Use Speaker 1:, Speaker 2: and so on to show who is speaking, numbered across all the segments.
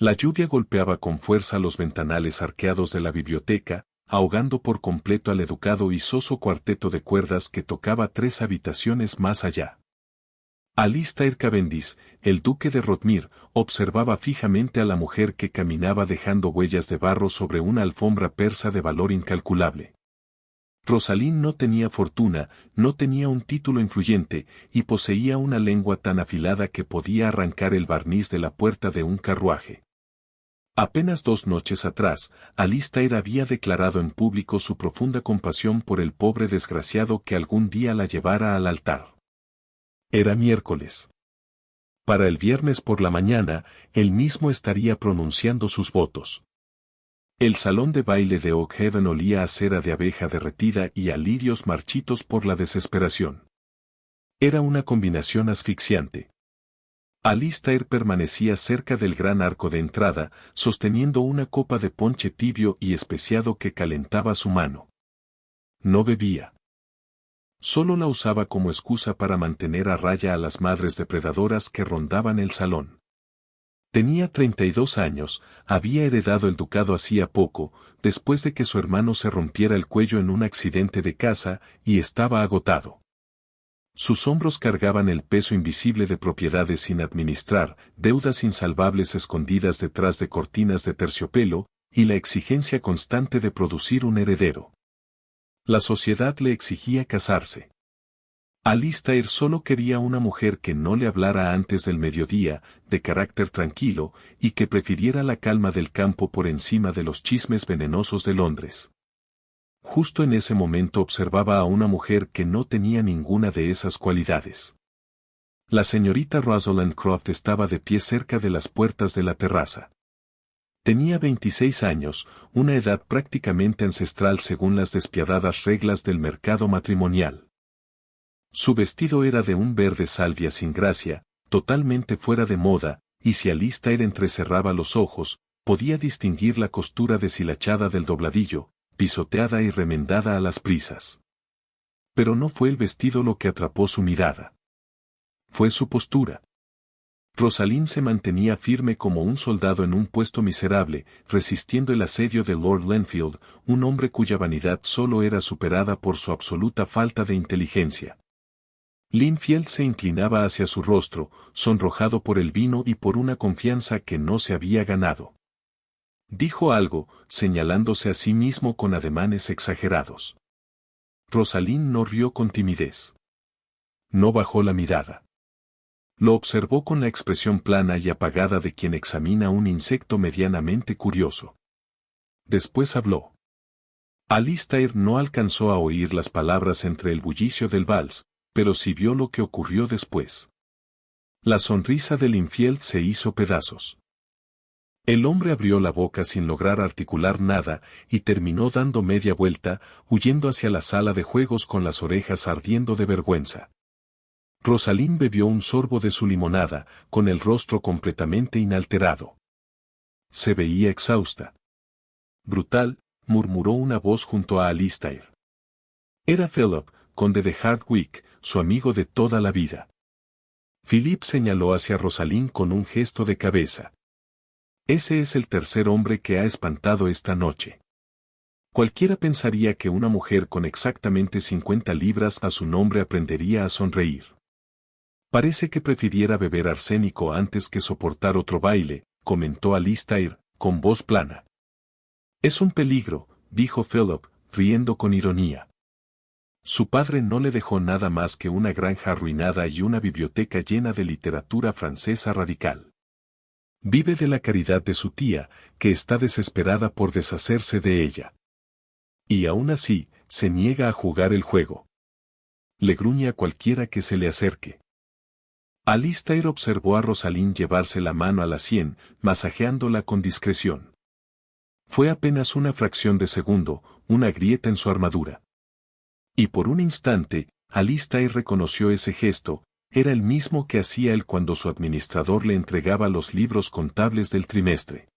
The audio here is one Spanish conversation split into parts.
Speaker 1: La lluvia golpeaba con fuerza los ventanales arqueados de la biblioteca, ahogando por completo al educado y soso cuarteto de cuerdas que tocaba 3 habitaciones más allá. Alistair Cavendish, el duque de Rotmir, observaba fijamente a la mujer que caminaba dejando huellas de barro sobre una alfombra persa de valor incalculable. Rosalind no tenía fortuna, no tenía un título influyente, y poseía una lengua tan afilada que podía arrancar el barniz de la puerta de un carruaje. Apenas 2 noches atrás, Alistair había declarado en público su profunda compasión por el pobre desgraciado que algún día la llevara al altar. Era miércoles. Para el viernes por la mañana, él mismo estaría pronunciando sus votos. El salón de baile de Oak Haven olía a cera de abeja derretida y a lirios marchitos por la desesperación. Era una combinación asfixiante. Alistair permanecía cerca del gran arco de entrada, sosteniendo una copa de ponche tibio y especiado que calentaba su mano. No bebía. Solo la usaba como excusa para mantener a raya a las madres depredadoras que rondaban el salón. Tenía 32 años, había heredado el ducado hacía poco, después de que su hermano se rompiera el cuello en un accidente de caza, y estaba agotado. Sus hombros cargaban el peso invisible de propiedades sin administrar, deudas insalvables escondidas detrás de cortinas de terciopelo, y la exigencia constante de producir un heredero. La sociedad le exigía casarse. Alistair solo quería una mujer que no le hablara antes del mediodía, de carácter tranquilo, y que prefiriera la calma del campo por encima de los chismes venenosos de Londres. Justo en ese momento observaba a una mujer que no tenía ninguna de esas cualidades. La señorita Rosalind Croft estaba de pie cerca de las puertas de la terraza. Tenía 26 años, una edad prácticamente ancestral según las despiadadas reglas del mercado matrimonial. Su vestido era de un verde salvia sin gracia, totalmente fuera de moda, y si Alistair entrecerraba los ojos, podía distinguir la costura deshilachada del dobladillo, pisoteada y remendada a las prisas. Pero no fue el vestido lo que atrapó su mirada. Fue su postura. Rosalind se mantenía firme como un soldado en un puesto miserable, resistiendo el asedio de Lord Lenfield, un hombre cuya vanidad solo era superada por su absoluta falta de inteligencia. Linfield se inclinaba hacia su rostro, sonrojado por el vino y por una confianza que no se había ganado. Dijo algo, señalándose a sí mismo con ademanes exagerados. Rosalind no rió con timidez. No bajó la mirada. Lo observó con la expresión plana y apagada de quien examina un insecto medianamente curioso. Después habló. Alistair no alcanzó a oír las palabras entre el bullicio del vals, pero sí vio lo que ocurrió después. La sonrisa del infiel se hizo pedazos. El hombre abrió la boca sin lograr articular nada y terminó dando media vuelta, huyendo hacia la sala de juegos con las orejas ardiendo de vergüenza. Rosalind bebió un sorbo de su limonada, con el rostro completamente inalterado. Se veía exhausta. Brutal, murmuró una voz junto a Alistair. Era Philip, conde de Hardwicke, su amigo de toda la vida. Philip señaló hacia Rosalind con un gesto de cabeza. Ese es el tercer hombre que ha espantado esta noche. Cualquiera pensaría que una mujer con exactamente 50 libras a su nombre aprendería a sonreír. Parece que prefiriera beber arsénico antes que soportar otro baile, comentó Alistair, con voz plana. Es un peligro, dijo Philip, riendo con ironía. Su padre no le dejó nada más que una granja arruinada y una biblioteca llena de literatura francesa radical. Vive de la caridad de su tía, que está desesperada por deshacerse de ella. Y aún así, se niega a jugar el juego. Le gruñe a cualquiera que se le acerque. Alistair observó a Rosalind llevarse la mano a la sien, masajeándola con discreción. Fue apenas una fracción de segundo, una grieta en su armadura. Y por un instante, Alistair reconoció ese gesto, era el mismo que hacía él cuando su administrador le entregaba los libros contables del trimestre.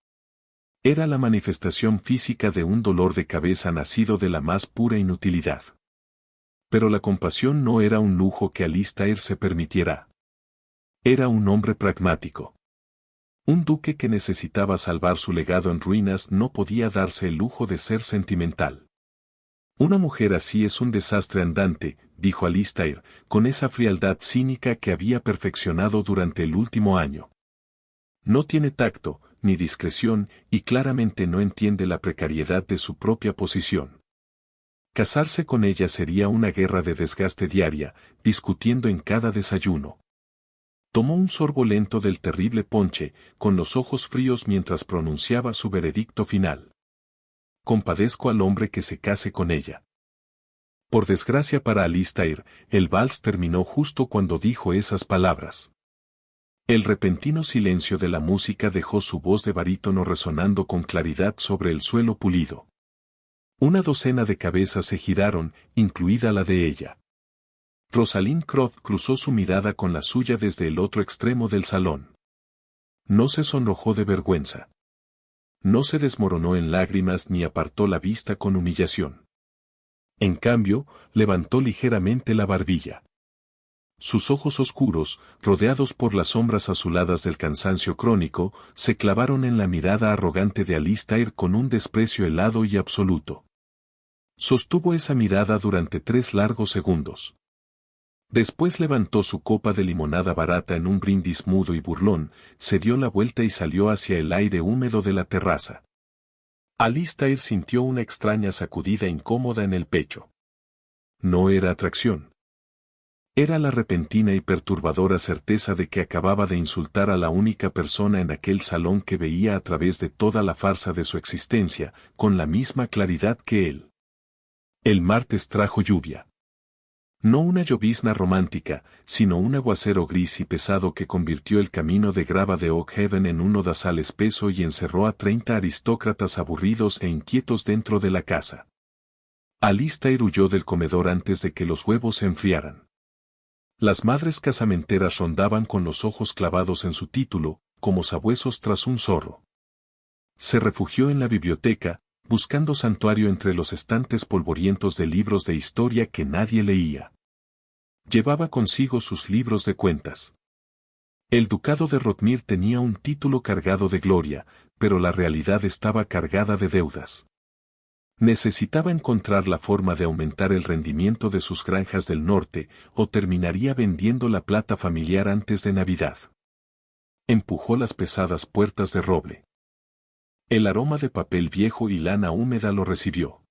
Speaker 1: Era la manifestación física de un dolor de cabeza nacido de la más pura inutilidad. Pero la compasión no era un lujo que Alistair se permitiera. Era un hombre pragmático. Un duque que necesitaba salvar su legado en ruinas no podía darse el lujo de ser sentimental. Una mujer así es un desastre andante, dijo Alistair, con esa frialdad cínica que había perfeccionado durante el último año. No tiene tacto, ni discreción, y claramente no entiende la precariedad de su propia posición. Casarse con ella sería una guerra de desgaste diaria, discutiendo en cada desayuno. Tomó un sorbo lento del terrible ponche, con los ojos fríos mientras pronunciaba su veredicto final. Compadezco al hombre que se case con ella. Por desgracia para Alistair, el vals terminó justo cuando dijo esas palabras. El repentino silencio de la música dejó su voz de barítono resonando con claridad sobre el suelo pulido. Una docena de cabezas se giraron, incluida la de ella. Rosalind Croft cruzó su mirada con la suya desde el otro extremo del salón. No se sonrojó de vergüenza. No se desmoronó en lágrimas ni apartó la vista con humillación. En cambio, levantó ligeramente la barbilla. Sus ojos oscuros, rodeados por las sombras azuladas del cansancio crónico, se clavaron en la mirada arrogante de Alistair con un desprecio helado y absoluto. Sostuvo esa mirada durante 3 largos segundos. Después levantó su copa de limonada barata en un brindis mudo y burlón, se dio la vuelta y salió hacia el aire húmedo de la terraza. Alistair sintió una extraña sacudida incómoda en el pecho. No era atracción. Era la repentina y perturbadora certeza de que acababa de insultar a la única persona en aquel salón que veía a través de toda la farsa de su existencia, con la misma claridad que él. El martes trajo lluvia. No una llovizna romántica, sino un aguacero gris y pesado que convirtió el camino de grava de Oak Haven en un lodazal espeso y encerró a 30 aristócratas aburridos e inquietos dentro de la casa. Alistair huyó del comedor antes de que los huevos se enfriaran. Las madres casamenteras rondaban con los ojos clavados en su título, como sabuesos tras un zorro. Se refugió en la biblioteca, buscando santuario entre los estantes polvorientos de libros de historia que nadie leía. Llevaba consigo sus libros de cuentas. El ducado de Rotmir tenía un título cargado de gloria, pero la realidad estaba cargada de deudas. Necesitaba encontrar la forma de aumentar el rendimiento de sus granjas del norte, o terminaría vendiendo la plata familiar antes de Navidad. Empujó las pesadas puertas de roble. El aroma de papel viejo y lana húmeda lo recibió.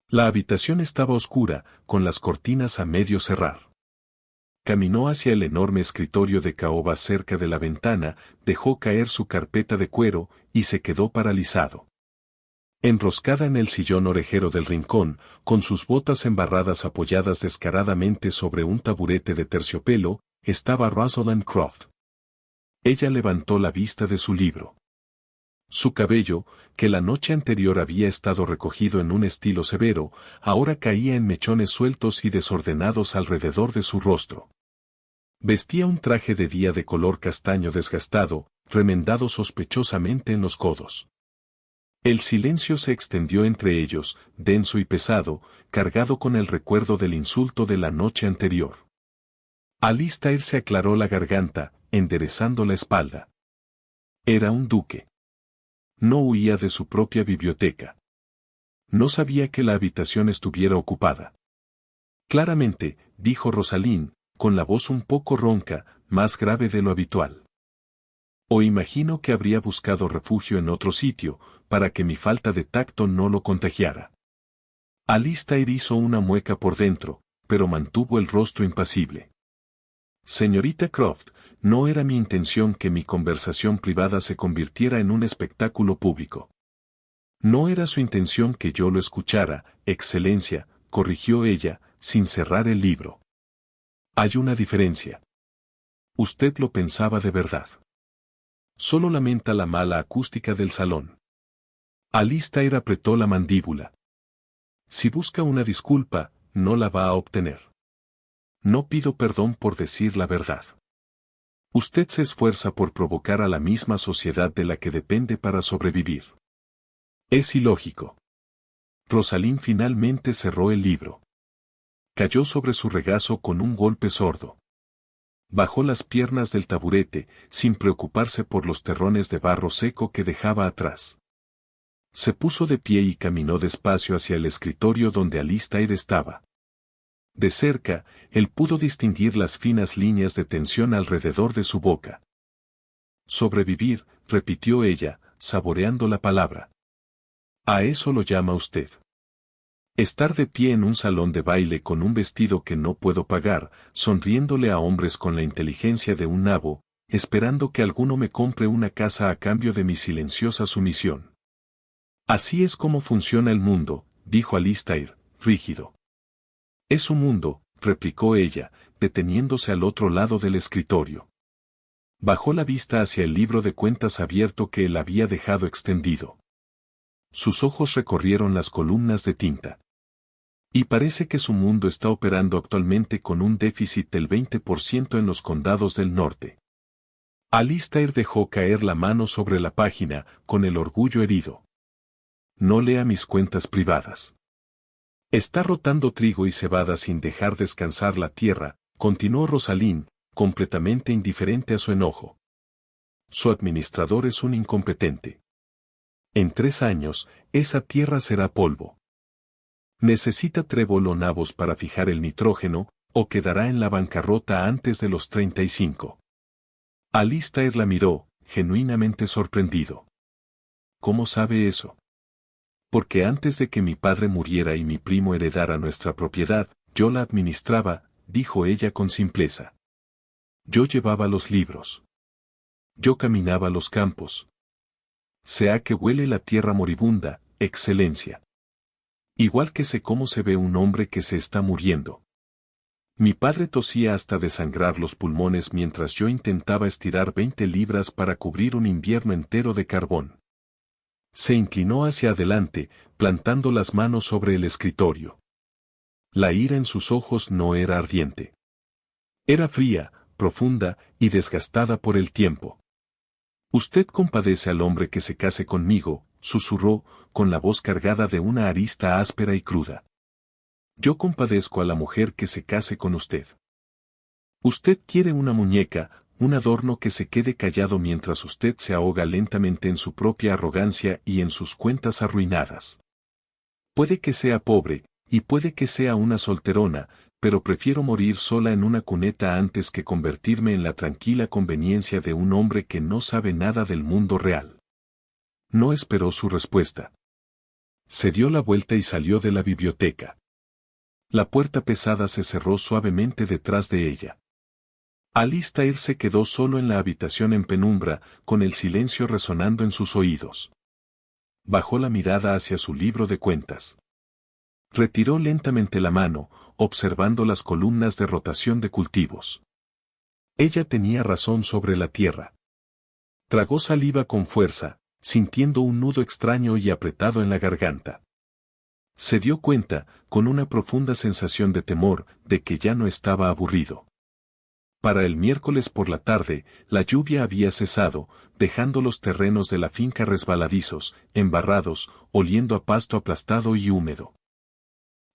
Speaker 1: La habitación estaba oscura, con las cortinas a medio cerrar. Caminó hacia el enorme escritorio de caoba cerca de la ventana, dejó caer su carpeta de cuero, y se quedó paralizado. Enroscada en el sillón orejero del rincón, con sus botas embarradas apoyadas descaradamente sobre un taburete de terciopelo, estaba Rosalind Croft. Ella levantó la vista de su libro. Su cabello, que la noche anterior había estado recogido en un estilo severo, ahora caía en mechones sueltos y desordenados alrededor de su rostro. Vestía un traje de día de color castaño desgastado, remendado sospechosamente en los codos. El silencio se extendió entre ellos, denso y pesado, cargado con el recuerdo del insulto de la noche anterior. Alistair se aclaró la garganta, enderezando la espalda. Era un duque. No huía de su propia biblioteca. No sabía que la habitación estuviera ocupada. Claramente, dijo Rosalind, con la voz un poco ronca, más grave de lo habitual. O imagino que habría buscado refugio en otro sitio, para que mi falta de tacto no lo contagiara. Alistair hizo una mueca por dentro, pero mantuvo el rostro impasible. Señorita Croft, no era mi intención que mi conversación privada se convirtiera en un espectáculo público. No era su intención que yo lo escuchara, Excelencia, corrigió ella, sin cerrar el libro. Hay una diferencia. Usted lo pensaba de verdad. Solo lamenta la mala acústica del salón. Alistair apretó la mandíbula. Si busca una disculpa, no la va a obtener. No pido perdón por decir la verdad. Usted se esfuerza por provocar a la misma sociedad de la que depende para sobrevivir. Es ilógico. Rosalind finalmente cerró el libro. Cayó sobre su regazo con un golpe sordo. Bajó las piernas del taburete, sin preocuparse por los terrones de barro seco que dejaba atrás. Se puso de pie y caminó despacio hacia el escritorio donde Alistair estaba. De cerca, él pudo distinguir las finas líneas de tensión alrededor de su boca. Sobrevivir, repitió ella, saboreando la palabra. ¿A eso lo llama usted? Estar de pie en un salón de baile con un vestido que no puedo pagar, sonriéndole a hombres con la inteligencia de un nabo, esperando que alguno me compre una casa a cambio de mi silenciosa sumisión. Así es como funciona el mundo, dijo Alistair, rígido. Es su mundo, replicó ella, deteniéndose al otro lado del escritorio. Bajó la vista hacia el libro de cuentas abierto que él había dejado extendido. Sus ojos recorrieron las columnas de tinta. Y parece que su mundo está operando actualmente con un déficit del 20% en los condados del norte. Alistair dejó caer la mano sobre la página, con el orgullo herido. No lea mis cuentas privadas. Está rotando trigo y cebada sin dejar descansar la tierra, continuó Rosalind, completamente indiferente a su enojo. Su administrador es un incompetente. En 3 años, esa tierra será polvo. Necesita trébol o nabos para fijar el nitrógeno, o quedará en la bancarrota antes de los 35. Alistair la miró, genuinamente sorprendido. ¿Cómo sabe eso? Porque antes de que mi padre muriera y mi primo heredara nuestra propiedad, yo la administraba, dijo ella con simpleza. Yo llevaba los libros. Yo caminaba los campos. Sé a que huele la tierra moribunda, excelencia. Igual que sé cómo se ve un hombre que se está muriendo. Mi padre tosía hasta desangrar los pulmones mientras yo intentaba estirar 20 libras para cubrir un invierno entero de carbón. Se inclinó hacia adelante, plantando las manos sobre el escritorio. La ira en sus ojos no era ardiente. Era fría, profunda y desgastada por el tiempo. Usted compadece al hombre que se case conmigo, susurró, con la voz cargada de una arista áspera y cruda. Yo compadezco a la mujer que se case con usted. Usted quiere una muñeca, un adorno que se quede callado mientras usted se ahoga lentamente en su propia arrogancia y en sus cuentas arruinadas. Puede que sea pobre, y puede que sea una solterona, pero prefiero morir sola en una cuneta antes que convertirme en la tranquila conveniencia de un hombre que no sabe nada del mundo real. No esperó su respuesta. Se dio la vuelta y salió de la biblioteca. La puerta pesada se cerró suavemente detrás de ella. Alistair se quedó solo en la habitación en penumbra, con el silencio resonando en sus oídos. Bajó la mirada hacia su libro de cuentas. Retiró lentamente la mano, observando las columnas de rotación de cultivos. Ella tenía razón sobre la tierra. Tragó saliva con fuerza, sintiendo un nudo extraño y apretado en la garganta. Se dio cuenta, con una profunda sensación de temor, de que ya no estaba aburrido. Para el miércoles por la tarde, la lluvia había cesado, dejando los terrenos de la finca resbaladizos, embarrados, oliendo a pasto aplastado y húmedo.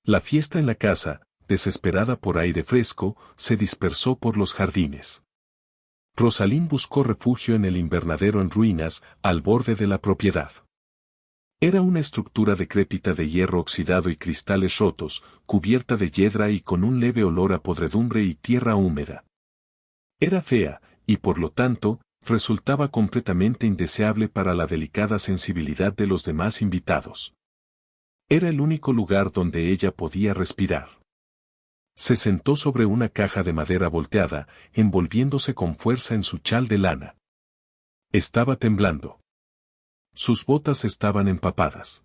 Speaker 1: La fiesta en la casa, desesperada por aire fresco, se dispersó por los jardines. Rosalind buscó refugio en el invernadero en ruinas, al borde de la propiedad. Era una estructura decrépita de hierro oxidado y cristales rotos, cubierta de hiedra y con un leve olor a podredumbre y tierra húmeda. Era fea, y por lo tanto, resultaba completamente indeseable para la delicada sensibilidad de los demás invitados. Era el único lugar donde ella podía respirar. Se sentó sobre una caja de madera volteada, envolviéndose con fuerza en su chal de lana. Estaba temblando. Sus botas estaban empapadas.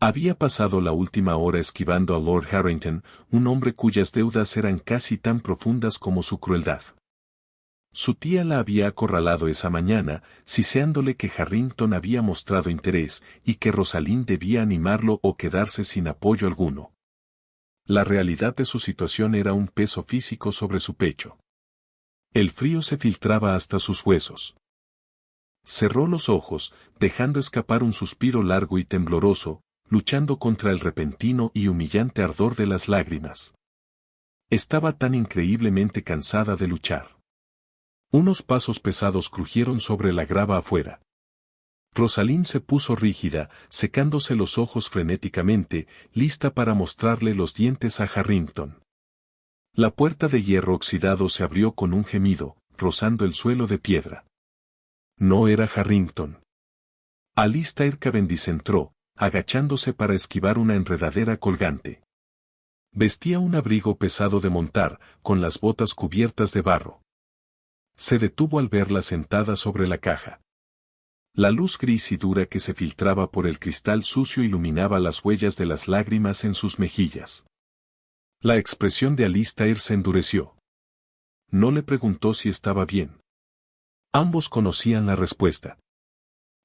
Speaker 1: Había pasado la última hora esquivando a Lord Harrington, un hombre cuyas deudas eran casi tan profundas como su crueldad. Su tía la había acorralado esa mañana, siseándole que Harrington había mostrado interés y que Rosalind debía animarlo o quedarse sin apoyo alguno. La realidad de su situación era un peso físico sobre su pecho. El frío se filtraba hasta sus huesos. Cerró los ojos, dejando escapar un suspiro largo y tembloroso, luchando contra el repentino y humillante ardor de las lágrimas. Estaba tan increíblemente cansada de luchar. Unos pasos pesados crujieron sobre la grava afuera. Rosalind se puso rígida, secándose los ojos frenéticamente, lista para mostrarle los dientes a Harrington. La puerta de hierro oxidado se abrió con un gemido, rozando el suelo de piedra. No era Harrington. Alistair Cavendish entró, agachándose para esquivar una enredadera colgante. Vestía un abrigo pesado de montar, con las botas cubiertas de barro. Se detuvo al verla sentada sobre la caja. La luz gris y dura que se filtraba por el cristal sucio iluminaba las huellas de las lágrimas en sus mejillas. La expresión de Alistair se endureció. No le preguntó si estaba bien. Ambos conocían la respuesta.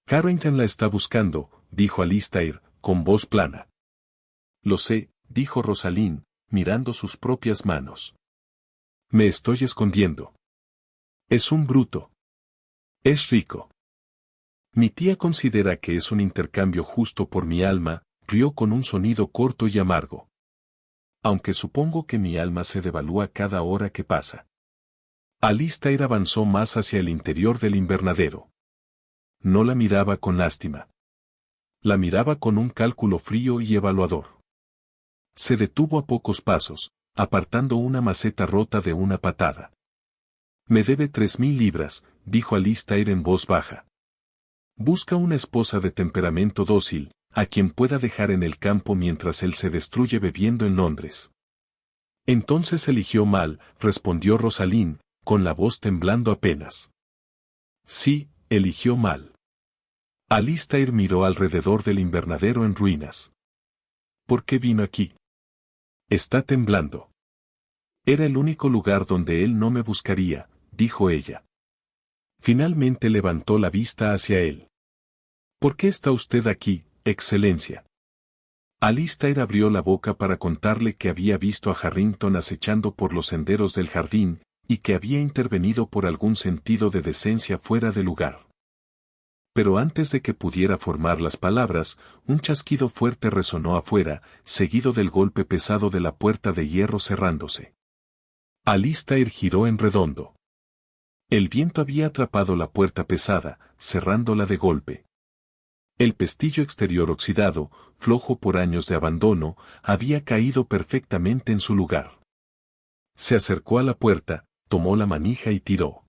Speaker 1: Harrington la está buscando, dijo Alistair, con voz plana. Lo sé, dijo Rosalind, mirando sus propias manos. Me estoy escondiendo. Es un bruto. Es rico. Mi tía considera que es un intercambio justo por mi alma, rió con un sonido corto y amargo. Aunque supongo que mi alma se devalúa cada hora que pasa. Alistair avanzó más hacia el interior del invernadero. No la miraba con lástima. La miraba con un cálculo frío y evaluador. Se detuvo a pocos pasos, apartando una maceta rota de una patada. Me debe 3.000 libras, dijo Alistair en voz baja. Busca una esposa de temperamento dócil, a quien pueda dejar en el campo mientras él se destruye bebiendo en Londres. Entonces eligió mal, respondió Rosalind, con la voz temblando apenas. Sí, eligió mal. Alistair miró alrededor del invernadero en ruinas. ¿Por qué vino aquí? Está temblando. Era el único lugar donde él no me buscaría, dijo ella. Finalmente levantó la vista hacia él. ¿Por qué está usted aquí, Excelencia? Alistair abrió la boca para contarle que había visto a Harrington acechando por los senderos del jardín, y que había intervenido por algún sentido de decencia fuera de lugar. Pero antes de que pudiera formar las palabras, un chasquido fuerte resonó afuera, seguido del golpe pesado de la puerta de hierro cerrándose. Alistair giró en redondo. El viento había atrapado la puerta pesada, cerrándola de golpe. El pestillo exterior oxidado, flojo por años de abandono, había caído perfectamente en su lugar. Se acercó a la puerta, tomó la manija y tiró.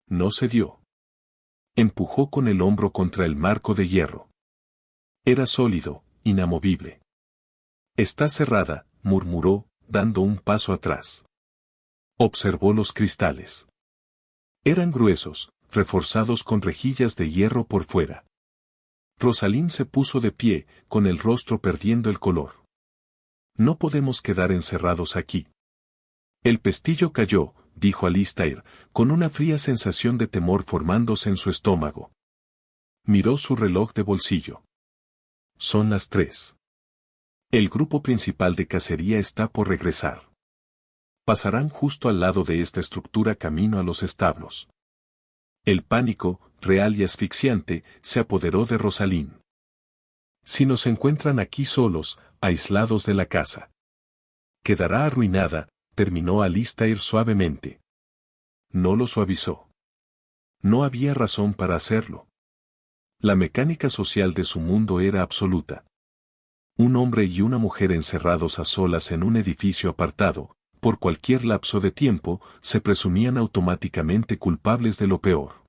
Speaker 1: No cedió. Empujó con el hombro contra el marco de hierro. Era sólido, inamovible. Está cerrada, murmuró, dando un paso atrás. Observó los cristales. Eran gruesos, reforzados con rejillas de hierro por fuera. Rosalind se puso de pie, con el rostro perdiendo el color. No podemos quedar encerrados aquí. El pestillo cayó, dijo Alistair, con una fría sensación de temor formándose en su estómago. Miró su reloj de bolsillo. Son las 3. El grupo principal de cacería está por regresar. Pasarán justo al lado de esta estructura camino a los establos. El pánico, real y asfixiante, se apoderó de Rosalind. Si nos encuentran aquí solos, aislados de la casa. Quedará arruinada, terminó Alistair suavemente. No lo suavizó. No había razón para hacerlo. La mecánica social de su mundo era absoluta. Un hombre y una mujer encerrados a solas en un edificio apartado, por cualquier lapso de tiempo, se presumían automáticamente culpables de lo peor.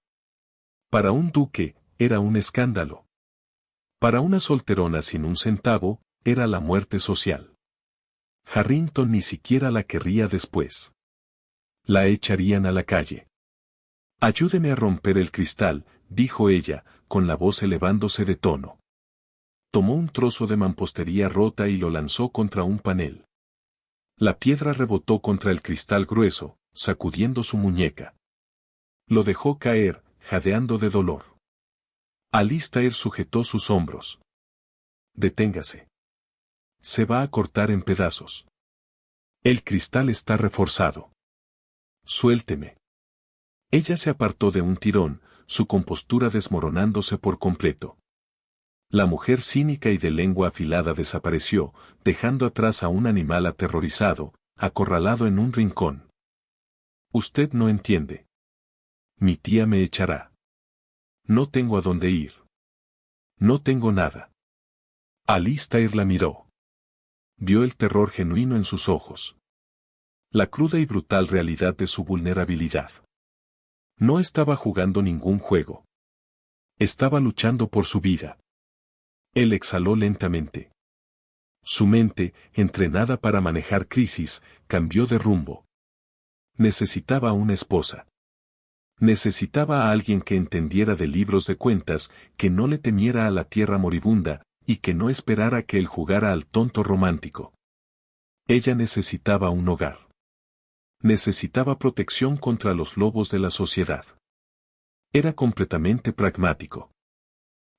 Speaker 1: Para un duque, era un escándalo. Para una solterona sin un centavo, era la muerte social. Harrington ni siquiera la querría después. La echarían a la calle. Ayúdeme a romper el cristal, dijo ella, con la voz elevándose de tono. Tomó un trozo de mampostería rota y lo lanzó contra un panel. La piedra rebotó contra el cristal grueso, sacudiendo su muñeca. Lo dejó caer, jadeando de dolor. Alistair sujetó sus hombros. Deténgase. Se va a cortar en pedazos. El cristal está reforzado. Suélteme. Ella se apartó de un tirón, su compostura desmoronándose por completo. La mujer cínica y de lengua afilada desapareció, dejando atrás a un animal aterrorizado, acorralado en un rincón. Usted no entiende. Mi tía me echará. No tengo a dónde ir. No tengo nada. Alistair la miró. Vio el terror genuino en sus ojos. La cruda y brutal realidad de su vulnerabilidad. No estaba jugando ningún juego. Estaba luchando por su vida. Él exhaló lentamente. Su mente, entrenada para manejar crisis, cambió de rumbo. Necesitaba una esposa. Necesitaba a alguien que entendiera de libros de cuentas, que no le temiera a la tierra moribunda, y que no esperara que él jugara al tonto romántico. Ella necesitaba un hogar. Necesitaba protección contra los lobos de la sociedad. Era completamente pragmático.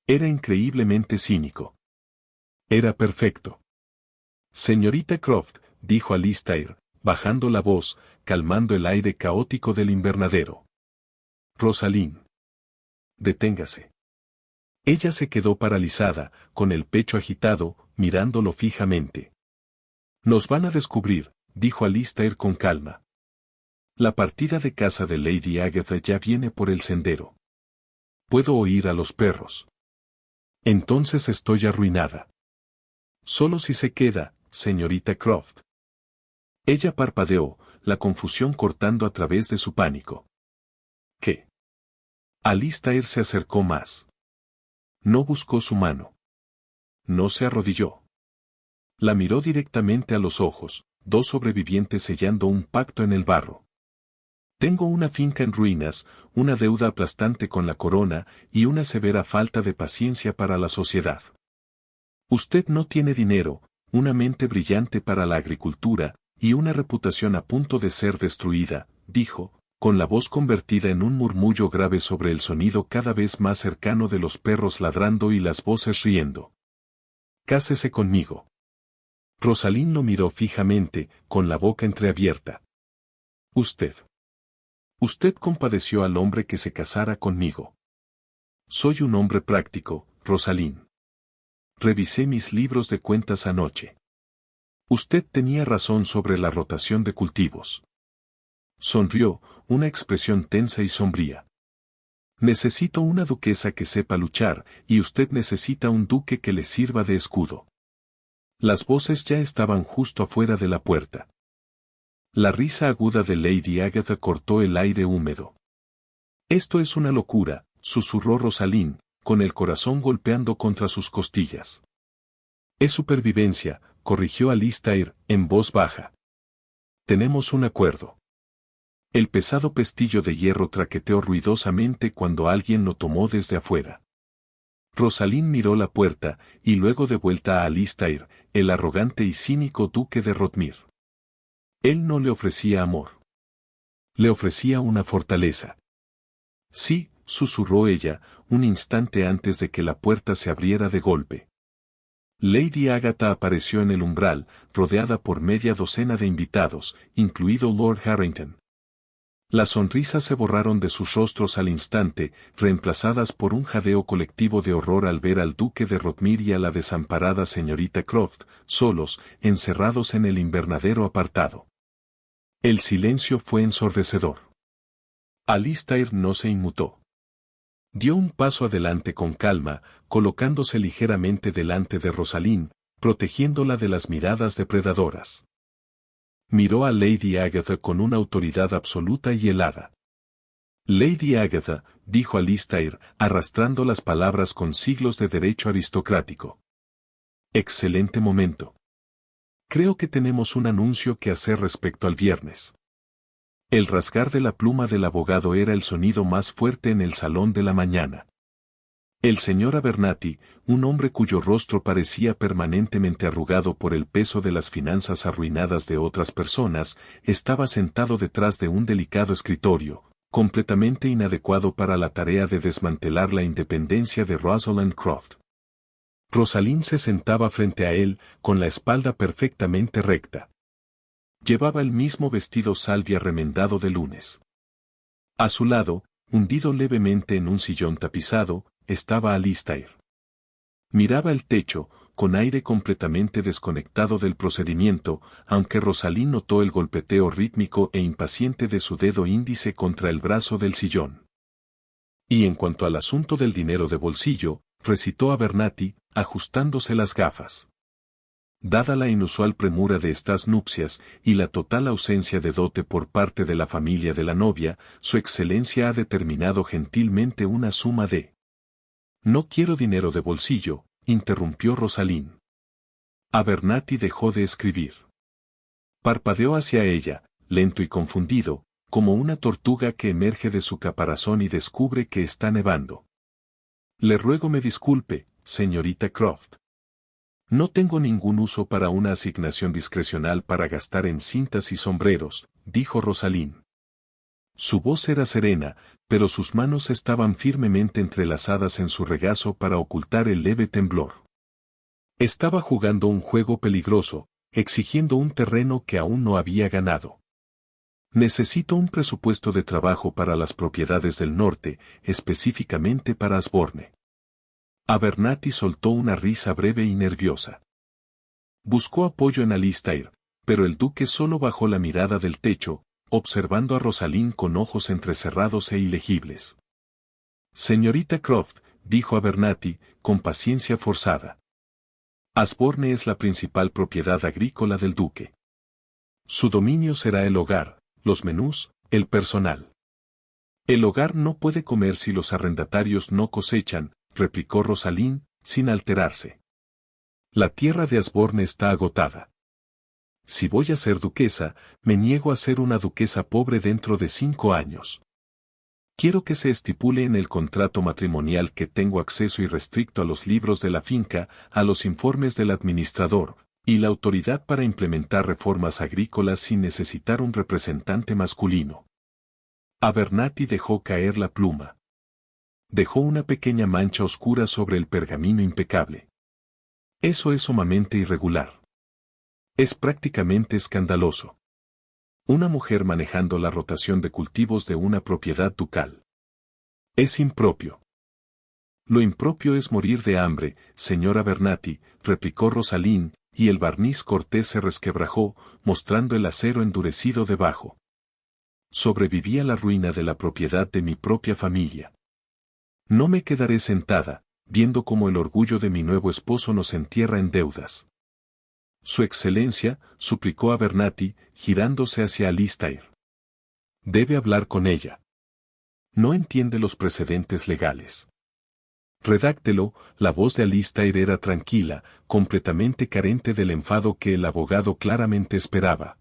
Speaker 1: Era increíblemente cínico. Era perfecto. Señorita Croft, dijo Alistair, bajando la voz, calmando el aire caótico del invernadero. Rosalind. Deténgase. Ella se quedó paralizada, con el pecho agitado, mirándolo fijamente. Nos van a descubrir, dijo Alistair con calma. La partida de caza de Lady Agatha ya viene por el sendero. Puedo oír a los perros. Entonces estoy arruinada. Solo si se queda, señorita Croft. Ella parpadeó, la confusión cortando a través de su pánico. ¿Qué? Alistair se acercó más. No buscó su mano. No se arrodilló. La miró directamente a los ojos, dos sobrevivientes sellando un pacto en el barro. Tengo una finca en ruinas, una deuda aplastante con la corona y una severa falta de paciencia para la sociedad. Usted no tiene dinero, una mente brillante para la agricultura y una reputación a punto de ser destruida, dijo, con la voz convertida en un murmullo grave sobre el sonido cada vez más cercano de los perros ladrando y las voces riendo. Cásese conmigo. Rosalind lo miró fijamente, con la boca entreabierta. Usted compadeció al hombre que se casara conmigo. Soy un hombre práctico, Rosalind. Revisé mis libros de cuentas anoche. Usted tenía razón sobre la rotación de cultivos. Sonrió, una expresión tensa y sombría. Necesito una duquesa que sepa luchar, y usted necesita un duque que le sirva de escudo. Las voces ya estaban justo afuera de la puerta. La risa aguda de Lady Agatha cortó el aire húmedo. Esto es una locura, susurró Rosalind, con el corazón golpeando contra sus costillas. Es supervivencia, corrigió Alistair, en voz baja. Tenemos un acuerdo. El pesado pestillo de hierro traqueteó ruidosamente cuando alguien lo tomó desde afuera. Rosalind miró la puerta, y luego de vuelta a Alistair, el arrogante y cínico duque de Rotmir. Él no le ofrecía amor. Le ofrecía una fortaleza. Sí, susurró ella, un instante antes de que la puerta se abriera de golpe. Lady Agatha apareció en el umbral, rodeada por media docena de invitados, incluido Lord Harrington. Las sonrisas se borraron de sus rostros al instante, reemplazadas por un jadeo colectivo de horror al ver al duque de Rotmir y a la desamparada señorita Croft, solos, encerrados en el invernadero apartado. El silencio fue ensordecedor. Alistair no se inmutó. Dio un paso adelante con calma, colocándose ligeramente delante de Rosalind, protegiéndola de las miradas depredadoras. Miró a Lady Agatha con una autoridad absoluta y helada. Lady Agatha, dijo Alistair, arrastrando las palabras con siglos de derecho aristocrático. Excelente momento. Creo que tenemos un anuncio que hacer respecto al viernes. El rasgar de la pluma del abogado era el sonido más fuerte en el salón de la mañana. El señor Abernathy, un hombre cuyo rostro parecía permanentemente arrugado por el peso de las finanzas arruinadas de otras personas, estaba sentado detrás de un delicado escritorio, completamente inadecuado para la tarea de desmantelar la independencia de Rosalind Croft. Rosalind se sentaba frente a él, con la espalda perfectamente recta. Llevaba el mismo vestido salvia remendado de lunes. A su lado, hundido levemente en un sillón tapizado, estaba Alistair. Miraba el techo, con aire completamente desconectado del procedimiento, aunque Rosalín notó el golpeteo rítmico e impaciente de su dedo índice contra el brazo del sillón. Y en cuanto al asunto del dinero de bolsillo, recitó Abernathy, ajustándose las gafas. Dada la inusual premura de estas nupcias y la total ausencia de dote por parte de la familia de la novia, su excelencia ha determinado gentilmente una suma de... No quiero dinero de bolsillo, interrumpió Rosalín. Abernathy dejó de escribir. Parpadeó hacia ella, lento y confundido, como una tortuga que emerge de su caparazón y descubre que está nevando. Le ruego me disculpe, señorita Croft. No tengo ningún uso para una asignación discrecional para gastar en cintas y sombreros, dijo Rosalín. Su voz era serena, pero sus manos estaban firmemente entrelazadas en su regazo para ocultar el leve temblor. Estaba jugando un juego peligroso, exigiendo un terreno que aún no había ganado. Necesito un presupuesto de trabajo para las propiedades del norte, específicamente para Asborne. Abernathy soltó una risa breve y nerviosa. Buscó apoyo en Alistair, pero el duque solo bajó la mirada del techo, observando a Rosalín con ojos entrecerrados e ilegibles. Señorita Croft, dijo Abernathy, con paciencia forzada. Asborne es la principal propiedad agrícola del duque. Su dominio será el hogar, los menús, el personal. El hogar no puede comer si los arrendatarios no cosechan, replicó Rosalín, sin alterarse. La tierra de Asborne está agotada. Si voy a ser duquesa, me niego a ser una duquesa pobre dentro de 5 años. Quiero que se estipule en el contrato matrimonial que tengo acceso irrestricto a los libros de la finca, a los informes del administrador, y la autoridad para implementar reformas agrícolas sin necesitar un representante masculino. Abernathy dejó caer la pluma. Dejó una pequeña mancha oscura sobre el pergamino impecable. Eso es sumamente irregular. Es prácticamente escandaloso. Una mujer manejando la rotación de cultivos de una propiedad ducal. Es impropio. Lo impropio es morir de hambre, señor Abernathy, replicó Rosalín, y el barniz cortés se resquebrajó, mostrando el acero endurecido debajo. Sobreviví a la ruina de la propiedad de mi propia familia. No me quedaré sentada, viendo cómo el orgullo de mi nuevo esposo nos entierra en deudas. Su excelencia, suplicó Abernathy, girándose hacia Alistair. Debe hablar con ella. No entiende los precedentes legales. Redáctelo. La voz de Alistair era tranquila, completamente carente del enfado que el abogado claramente esperaba.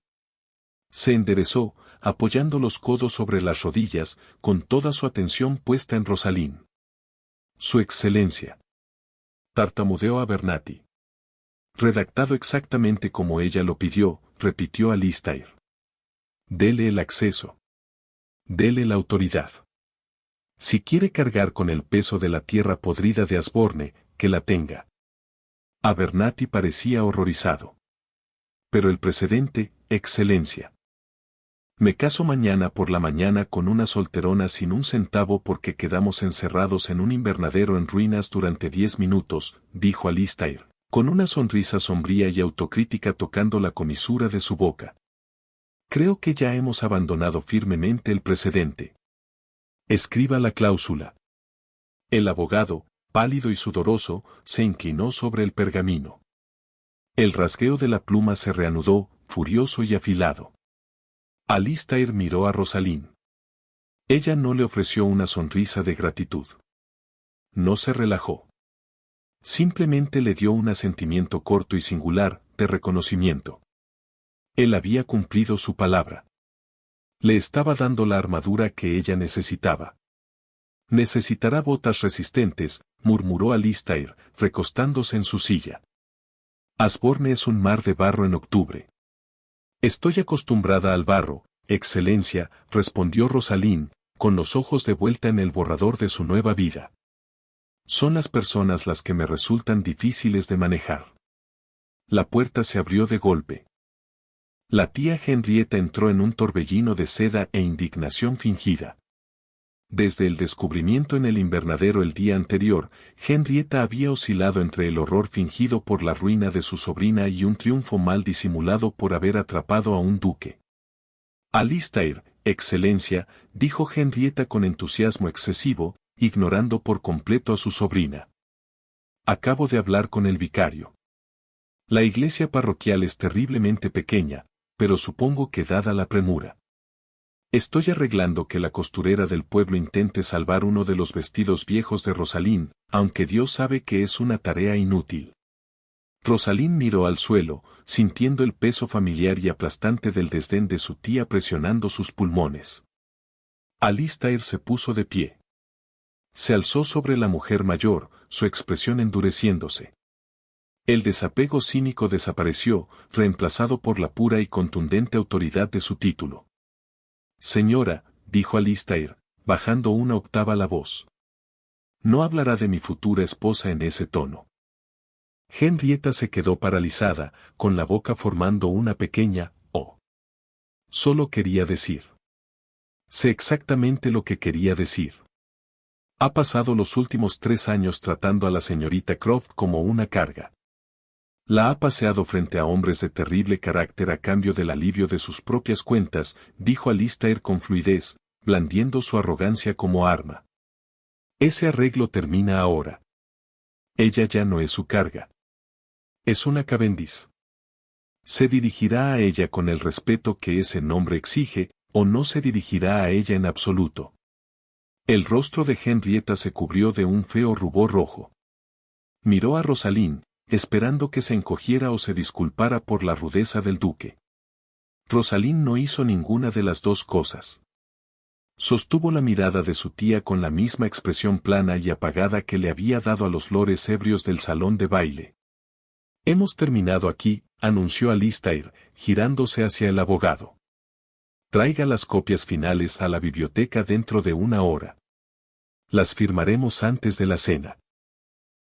Speaker 1: Se enderezó, apoyando los codos sobre las rodillas, con toda su atención puesta en Rosalín. Su excelencia. Tartamudeó Abernathy. Redactado exactamente como ella lo pidió, repitió Alistair. Dele el acceso. Dele la autoridad. Si quiere cargar con el peso de la tierra podrida de Asborne, que la tenga. Abernathy parecía horrorizado. Pero el precedente, excelencia. Me caso mañana por la mañana con una solterona sin un centavo porque quedamos encerrados en un invernadero en ruinas durante 10 minutos, dijo Alistair, con una sonrisa sombría y autocrítica tocando la comisura de su boca. Creo que ya hemos abandonado firmemente el precedente. Escriba la cláusula. El abogado, pálido y sudoroso, se inclinó sobre el pergamino. El rasgueo de la pluma se reanudó, furioso y afilado. Alistair miró a Rosalín. Ella no le ofreció una sonrisa de gratitud. No se relajó. Simplemente le dio un asentimiento corto y singular, de reconocimiento. Él había cumplido su palabra. Le estaba dando la armadura que ella necesitaba. Necesitará botas resistentes, murmuró Alistair, recostándose en su silla. Asborne es un mar de barro en octubre. Estoy acostumbrada al barro, excelencia, respondió Rosalín, con los ojos de vuelta en el borrador de su nueva vida. Son las personas las que me resultan difíciles de manejar. La puerta se abrió de golpe. La tía Henrietta entró en un torbellino de seda e indignación fingida. Desde el descubrimiento en el invernadero el día anterior, Henrietta había oscilado entre el horror fingido por la ruina de su sobrina y un triunfo mal disimulado por haber atrapado a un duque. Alistair, Excelencia, dijo Henrietta con entusiasmo excesivo, ignorando por completo a su sobrina. Acabo de hablar con el vicario. La iglesia parroquial es terriblemente pequeña, pero supongo que dada la premura. Estoy arreglando que la costurera del pueblo intente salvar uno de los vestidos viejos de Rosalind, aunque Dios sabe que es una tarea inútil. Rosalind miró al suelo, sintiendo el peso familiar y aplastante del desdén de su tía presionando sus pulmones. Alistair se puso de pie. Se alzó sobre la mujer mayor, su expresión endureciéndose. El desapego cínico desapareció, reemplazado por la pura y contundente autoridad de su título. Señora, dijo Alistair, bajando una octava la voz. No hablará de mi futura esposa en ese tono. Henrietta se quedó paralizada, con la boca formando una pequeña O. Solo quería decir. Sé exactamente lo que quería decir. Ha pasado los últimos 3 años tratando a la señorita Croft como una carga. La ha paseado frente a hombres de terrible carácter a cambio del alivio de sus propias cuentas, dijo Alistair con fluidez, blandiendo su arrogancia como arma. Ese arreglo termina ahora. Ella ya no es su carga. Es una Cavendish. Se dirigirá a ella con el respeto que ese nombre exige, o no se dirigirá a ella en absoluto. El rostro de Henrietta se cubrió de un feo rubor rojo. Miró a Rosalind, esperando que se encogiera o se disculpara por la rudeza del duque. Rosalind no hizo ninguna de las dos cosas. Sostuvo la mirada de su tía con la misma expresión plana y apagada que le había dado a los lores ebrios del salón de baile. Hemos terminado aquí, anunció Alistair, girándose hacia el abogado. Traiga las copias finales a la biblioteca dentro de 1 hora. Las firmaremos antes de la cena.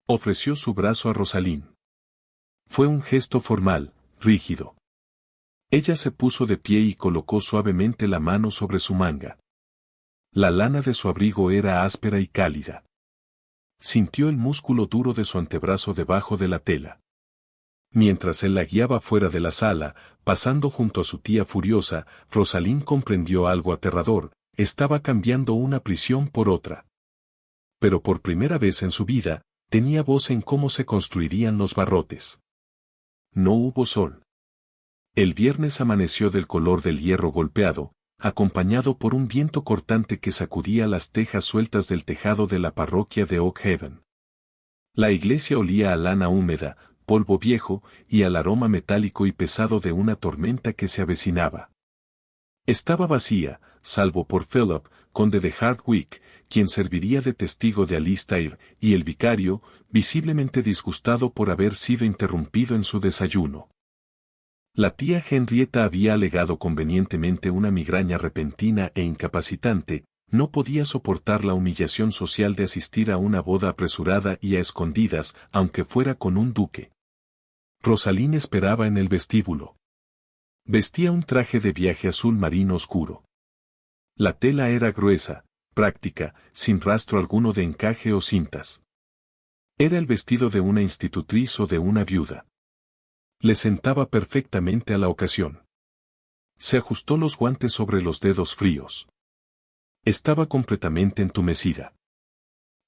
Speaker 1: Ofreció su brazo a Rosalind. Fue un gesto formal, rígido. Ella se puso de pie y colocó suavemente la mano sobre su manga. La lana de su abrigo era áspera y cálida. Sintió el músculo duro de su antebrazo debajo de la tela. Mientras él la guiaba fuera de la sala, pasando junto a su tía furiosa, Rosalind comprendió algo aterrador, estaba cambiando una prisión por otra. Pero por primera vez en su vida, tenía voz en cómo se construirían los barrotes. No hubo sol. El viernes amaneció del color del hierro golpeado, acompañado por un viento cortante que sacudía las tejas sueltas del tejado de la parroquia de Oak Haven. La iglesia olía a lana húmeda, polvo viejo, y al aroma metálico y pesado de una tormenta que se avecinaba. Estaba vacía, salvo por Philip, conde de Hardwicke, quien serviría de testigo de Alistair, y el vicario, visiblemente disgustado por haber sido interrumpido en su desayuno. La tía Henrietta había alegado convenientemente una migraña repentina e incapacitante, no podía soportar la humillación social de asistir a una boda apresurada y a escondidas, aunque fuera con un duque. Rosalind esperaba en el vestíbulo. Vestía un traje de viaje azul marino oscuro. La tela era gruesa, práctica, sin rastro alguno de encaje o cintas. Era el vestido de una institutriz o de una viuda. Le sentaba perfectamente a la ocasión. Se ajustó los guantes sobre los dedos fríos. Estaba completamente entumecida.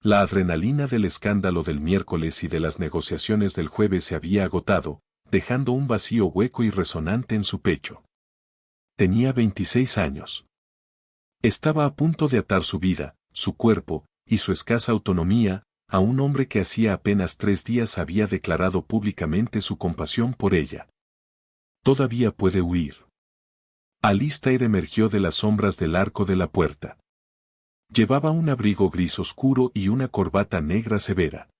Speaker 1: La adrenalina del escándalo del miércoles y de las negociaciones del jueves se había agotado, dejando un vacío hueco y resonante en su pecho. Tenía 26 años. Estaba a punto de atar su vida, su cuerpo, y su escasa autonomía, a un hombre que hacía apenas 3 días había declarado públicamente su compasión por ella. Todavía puede huir. Alistair emergió de las sombras del arco de la puerta. Llevaba un abrigo gris oscuro y una corbata negra severa.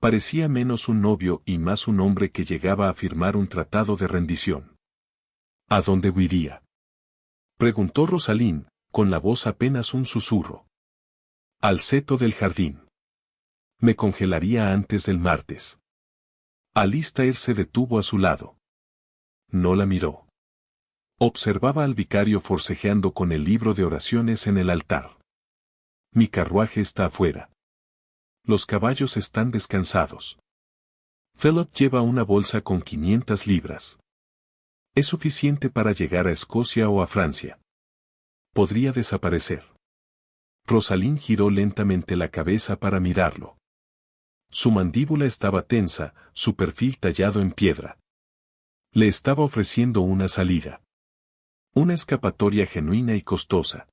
Speaker 1: Parecía menos un novio y más un hombre que llegaba a firmar un tratado de rendición. ¿A dónde huiría?, preguntó Rosalind, con la voz apenas un susurro. Al seto del jardín. Me congelaría antes del martes. Alistair se detuvo a su lado. No la miró. Observaba al vicario forcejeando con el libro de oraciones en el altar. Mi carruaje está afuera. Los caballos están descansados. Philip lleva una bolsa con 500 libras. Es suficiente para llegar a Escocia o a Francia. Podría desaparecer. Rosalind giró lentamente la cabeza para mirarlo. Su mandíbula estaba tensa, su perfil tallado en piedra. Le estaba ofreciendo una salida. Una escapatoria genuina y costosa.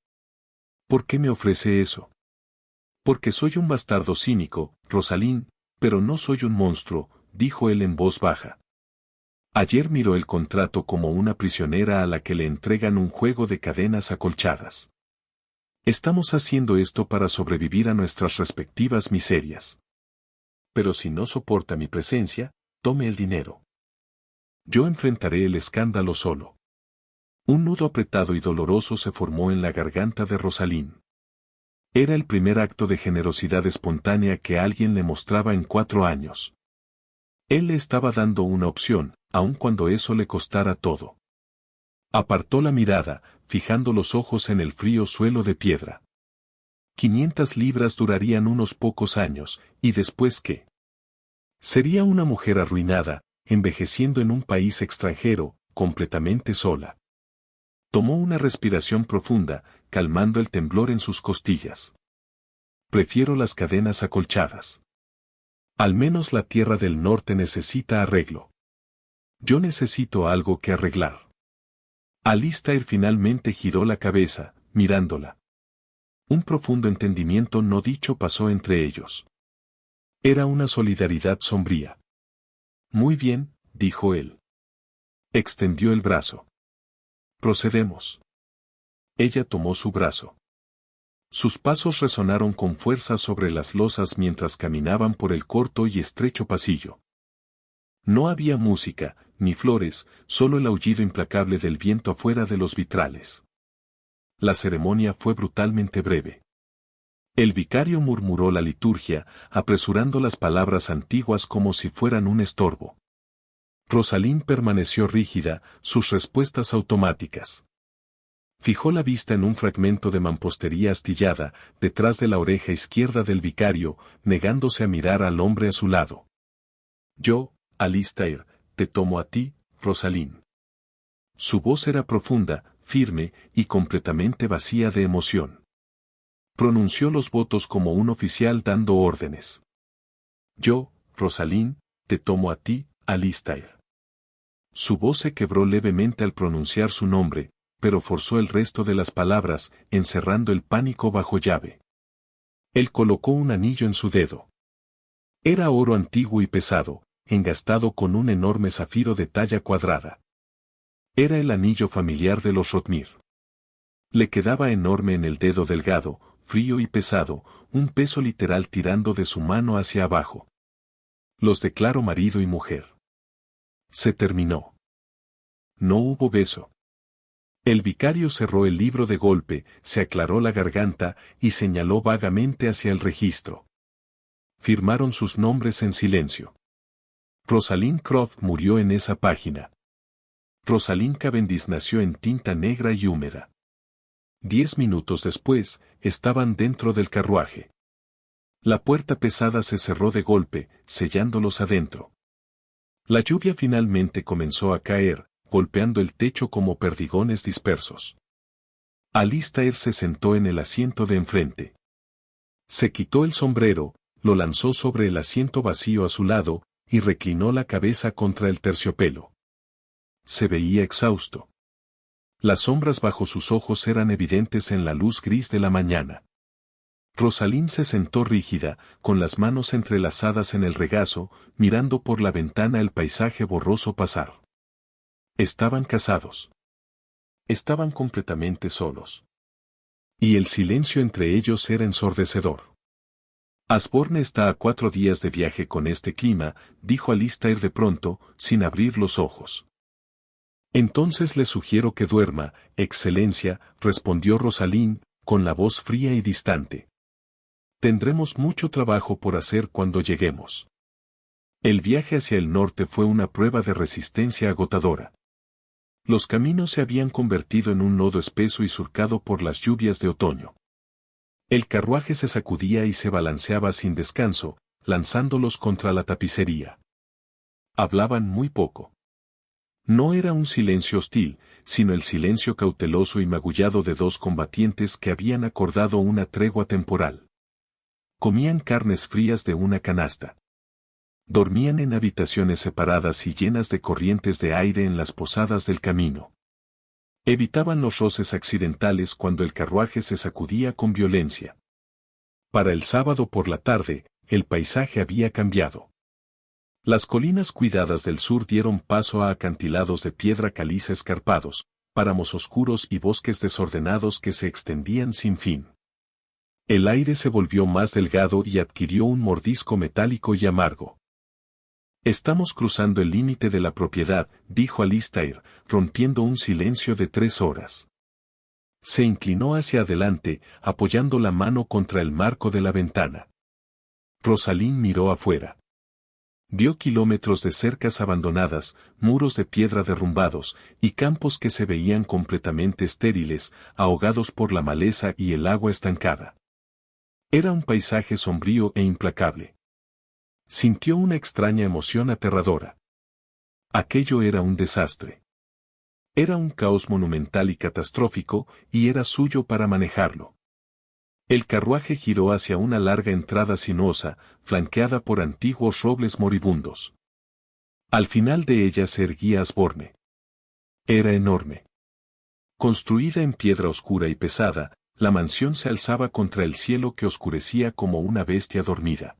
Speaker 1: ¿Por qué me ofrece eso? Porque soy un bastardo cínico, Rosalind, pero no soy un monstruo, dijo él en voz baja. Ayer miró el contrato como una prisionera a la que le entregan un juego de cadenas acolchadas. Estamos haciendo esto para sobrevivir a nuestras respectivas miserias. Pero si no soporta mi presencia, tome el dinero. Yo enfrentaré el escándalo solo. Un nudo apretado y doloroso se formó en la garganta de Rosalind. Era el primer acto de generosidad espontánea que alguien le mostraba en 4 años. Él le estaba dando una opción, aun cuando eso le costara todo. Apartó la mirada, fijando los ojos en el frío suelo de piedra. 500 libras durarían unos pocos años, ¿y después qué? Sería una mujer arruinada, envejeciendo en un país extranjero, completamente sola. Tomó una respiración profunda, calmando el temblor en sus costillas. Prefiero las cadenas acolchadas. Al menos la tierra del norte necesita arreglo. Yo necesito algo que arreglar. Alistair finalmente giró la cabeza, mirándola. Un profundo entendimiento no dicho pasó entre ellos. Era una solidaridad sombría. Muy bien, dijo él. Extendió el brazo. Procedemos. Ella tomó su brazo. Sus pasos resonaron con fuerza sobre las losas mientras caminaban por el corto y estrecho pasillo. No había música, ni flores, solo el aullido implacable del viento afuera de los vitrales. La ceremonia fue brutalmente breve. El vicario murmuró la liturgia, apresurando las palabras antiguas como si fueran un estorbo. Rosalind permaneció rígida, sus respuestas automáticas. Fijó la vista en un fragmento de mampostería astillada, detrás de la oreja izquierda del vicario, negándose a mirar al hombre a su lado. Yo, Alistair, te tomo a ti, Rosalind. Su voz era profunda, firme y completamente vacía de emoción. Pronunció los votos como un oficial dando órdenes. Yo, Rosalind, te tomo a ti, Alistair. Su voz se quebró levemente al pronunciar su nombre, pero forzó el resto de las palabras, encerrando el pánico bajo llave. Él colocó un anillo en su dedo. Era oro antiguo y pesado, engastado con un enorme zafiro de talla cuadrada. Era el anillo familiar de los Rotmir. Le quedaba enorme en el dedo delgado, frío y pesado, un peso literal tirando de su mano hacia abajo. Los declaró marido y mujer. Se terminó. No hubo beso. El vicario cerró el libro de golpe, se aclaró la garganta y señaló vagamente hacia el registro. Firmaron sus nombres en silencio. Rosalind Croft murió en esa página. Rosalind Cavendish nació en tinta negra y húmeda. 10 minutos después, estaban dentro del carruaje. La puerta pesada se cerró de golpe, sellándolos adentro. La lluvia finalmente comenzó a caer, golpeando el techo como perdigones dispersos. Alistair se sentó en el asiento de enfrente. Se quitó el sombrero, lo lanzó sobre el asiento vacío a su lado, y reclinó la cabeza contra el terciopelo. Se veía exhausto. Las sombras bajo sus ojos eran evidentes en la luz gris de la mañana. Rosalind se sentó rígida, con las manos entrelazadas en el regazo, mirando por la ventana el paisaje borroso pasar. Estaban casados. Estaban completamente solos. Y el silencio entre ellos era ensordecedor. Asborne está a 4 días de viaje con este clima, dijo Alistair de pronto, sin abrir los ojos. Entonces le sugiero que duerma, Excelencia, respondió Rosalind, con la voz fría y distante. Tendremos mucho trabajo por hacer cuando lleguemos. El viaje hacia el norte fue una prueba de resistencia agotadora. Los caminos se habían convertido en un lodo espeso y surcado por las lluvias de otoño. El carruaje se sacudía y se balanceaba sin descanso, lanzándolos contra la tapicería. Hablaban muy poco. No era un silencio hostil, sino el silencio cauteloso y magullado de dos combatientes que habían acordado una tregua temporal. Comían carnes frías de una canasta. Dormían en habitaciones separadas y llenas de corrientes de aire en las posadas del camino. Evitaban los roces accidentales cuando el carruaje se sacudía con violencia. Para el sábado por la tarde, el paisaje había cambiado. Las colinas cuidadas del sur dieron paso a acantilados de piedra caliza escarpados, páramos oscuros y bosques desordenados que se extendían sin fin. El aire se volvió más delgado y adquirió un mordisco metálico y amargo. Estamos cruzando el límite de la propiedad, dijo Alistair, rompiendo un silencio de 3 horas. Se inclinó hacia adelante, apoyando la mano contra el marco de la ventana. Rosalind miró afuera. Vio kilómetros de cercas abandonadas, muros de piedra derrumbados, y campos que se veían completamente estériles, ahogados por la maleza y el agua estancada. Era un paisaje sombrío e implacable. Sintió una extraña emoción aterradora. Aquello era un desastre. Era un caos monumental y catastrófico, y era suyo para manejarlo. El carruaje giró hacia una larga entrada sinuosa, flanqueada por antiguos robles moribundos. Al final de ella se erguía Asborne. Era enorme. Construida en piedra oscura y pesada, la mansión se alzaba contra el cielo que oscurecía como una bestia dormida.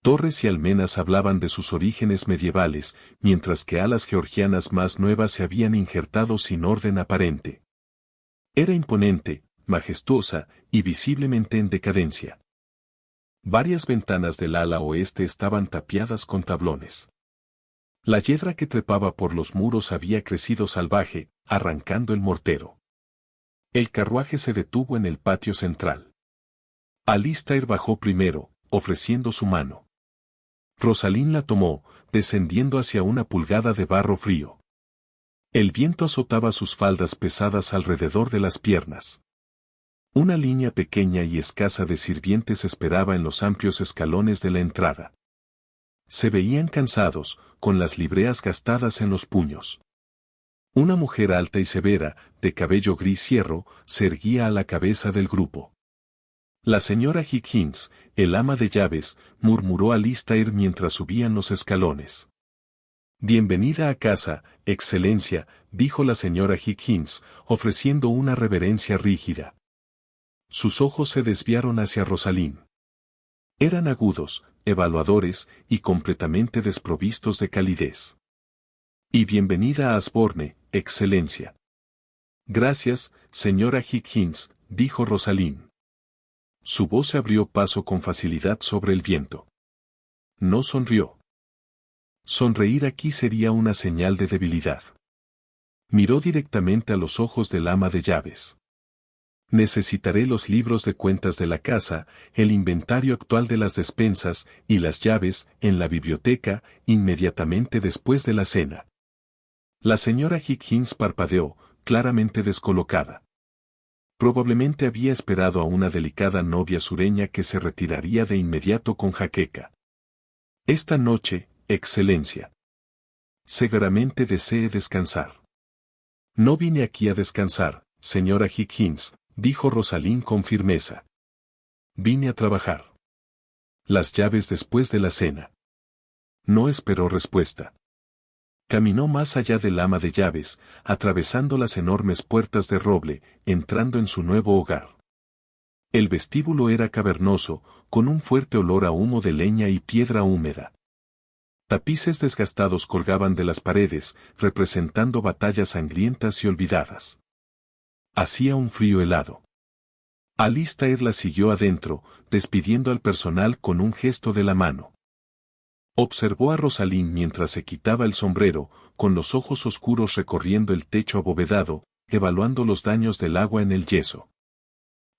Speaker 1: Torres y almenas hablaban de sus orígenes medievales, mientras que alas georgianas más nuevas se habían injertado sin orden aparente. Era imponente, majestuosa, y visiblemente en decadencia. Varias ventanas del ala oeste estaban tapiadas con tablones. La hiedra que trepaba por los muros había crecido salvaje, arrancando el mortero. El carruaje se detuvo en el patio central. Alistair bajó primero, ofreciendo su mano. Rosalind la tomó, descendiendo hacia una pulgada de barro frío. El viento azotaba sus faldas pesadas alrededor de las piernas. Una línea pequeña y escasa de sirvientes esperaba en los amplios escalones de la entrada. Se veían cansados, con las libreas gastadas en los puños. Una mujer alta y severa, de cabello gris hierro, se erguía a la cabeza del grupo. La señora Higgins, el ama de llaves, murmuró a Alistair mientras subían los escalones. Bienvenida a casa, excelencia, dijo la señora Higgins, ofreciendo una reverencia rígida. Sus ojos se desviaron hacia Rosalind. Eran agudos, evaluadores, y completamente desprovistos de calidez. Y bienvenida a Asborne, excelencia. Gracias, señora Higgins, dijo Rosalind. Su voz se abrió paso con facilidad sobre el viento. No sonrió. Sonreír aquí sería una señal de debilidad. Miró directamente a los ojos del ama de llaves. Necesitaré los libros de cuentas de la casa, el inventario actual de las despensas y las llaves en la biblioteca inmediatamente después de la cena. La señora Higgins parpadeó, claramente descolocada. Probablemente había esperado a una delicada novia sureña que se retiraría de inmediato con jaqueca. Esta noche, excelencia. Seguramente desee descansar. No vine aquí a descansar, señora Higgins, dijo Rosalind con firmeza. Vine a trabajar. Las llaves después de la cena. No esperó respuesta. Caminó más allá del ama de llaves, atravesando las enormes puertas de roble, entrando en su nuevo hogar. El vestíbulo era cavernoso, con un fuerte olor a humo de leña y piedra húmeda. Tapices desgastados colgaban de las paredes, representando batallas sangrientas y olvidadas. Hacía un frío helado. Alistair la siguió adentro, despidiendo al personal con un gesto de la mano. Observó a Rosalind mientras se quitaba el sombrero, con los ojos oscuros recorriendo el techo abovedado, evaluando los daños del agua en el yeso.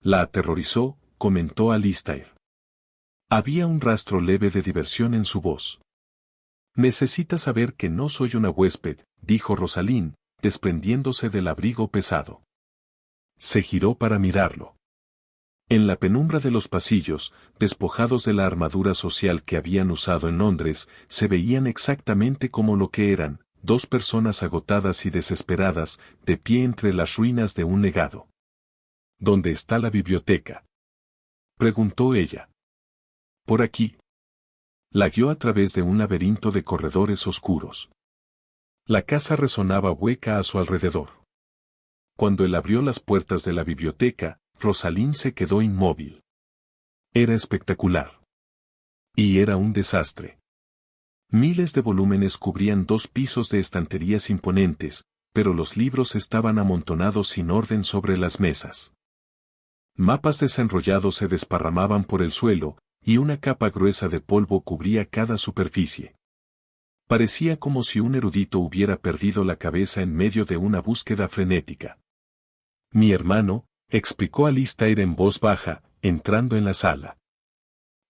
Speaker 1: La aterrorizó, comentó Alistair. Había un rastro leve de diversión en su voz. Necesita saber que no soy una huésped, dijo Rosalind, desprendiéndose del abrigo pesado. Se giró para mirarlo. En la penumbra de los pasillos, despojados de la armadura social que habían usado en Londres, se veían exactamente como lo que eran, dos personas agotadas y desesperadas, de pie entre las ruinas de un legado. ¿Dónde está la biblioteca?, preguntó ella. Por aquí. La guió a través de un laberinto de corredores oscuros. La casa resonaba hueca a su alrededor. Cuando él abrió las puertas de la biblioteca, Rosalind se quedó inmóvil. Era espectacular. Y era un desastre. Miles de volúmenes cubrían 2 pisos de estanterías imponentes, pero los libros estaban amontonados sin orden sobre las mesas. Mapas desenrollados se desparramaban por el suelo, y una capa gruesa de polvo cubría cada superficie. Parecía como si un erudito hubiera perdido la cabeza en medio de una búsqueda frenética. Mi hermano, explicó Alistair en voz baja, entrando en la sala.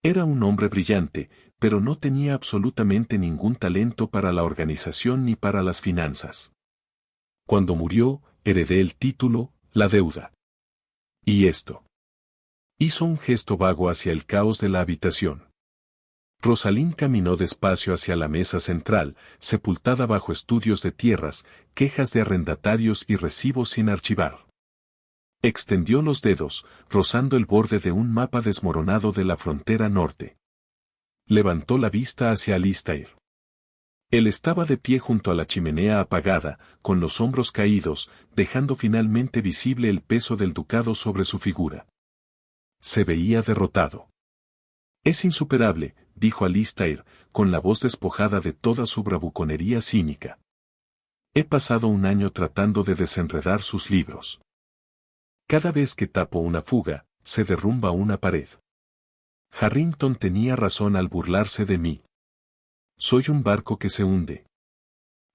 Speaker 1: Era un hombre brillante, pero no tenía absolutamente ningún talento para la organización ni para las finanzas. Cuando murió, heredé el título, la deuda. ¿Y esto? Hizo un gesto vago hacia el caos de la habitación. Rosalind caminó despacio hacia la mesa central, sepultada bajo estudios de tierras, quejas de arrendatarios y recibos sin archivar. Extendió los dedos, rozando el borde de un mapa desmoronado de la frontera norte. Levantó la vista hacia Alistair. Él estaba de pie junto a la chimenea apagada, con los hombros caídos, dejando finalmente visible el peso del ducado sobre su figura. Se veía derrotado. Es insuperable, dijo Alistair, con la voz despojada de toda su bravuconería cínica. He pasado un año tratando de desenredar sus libros. Cada vez que tapo una fuga, se derrumba una pared. Harrington tenía razón al burlarse de mí. Soy un barco que se hunde.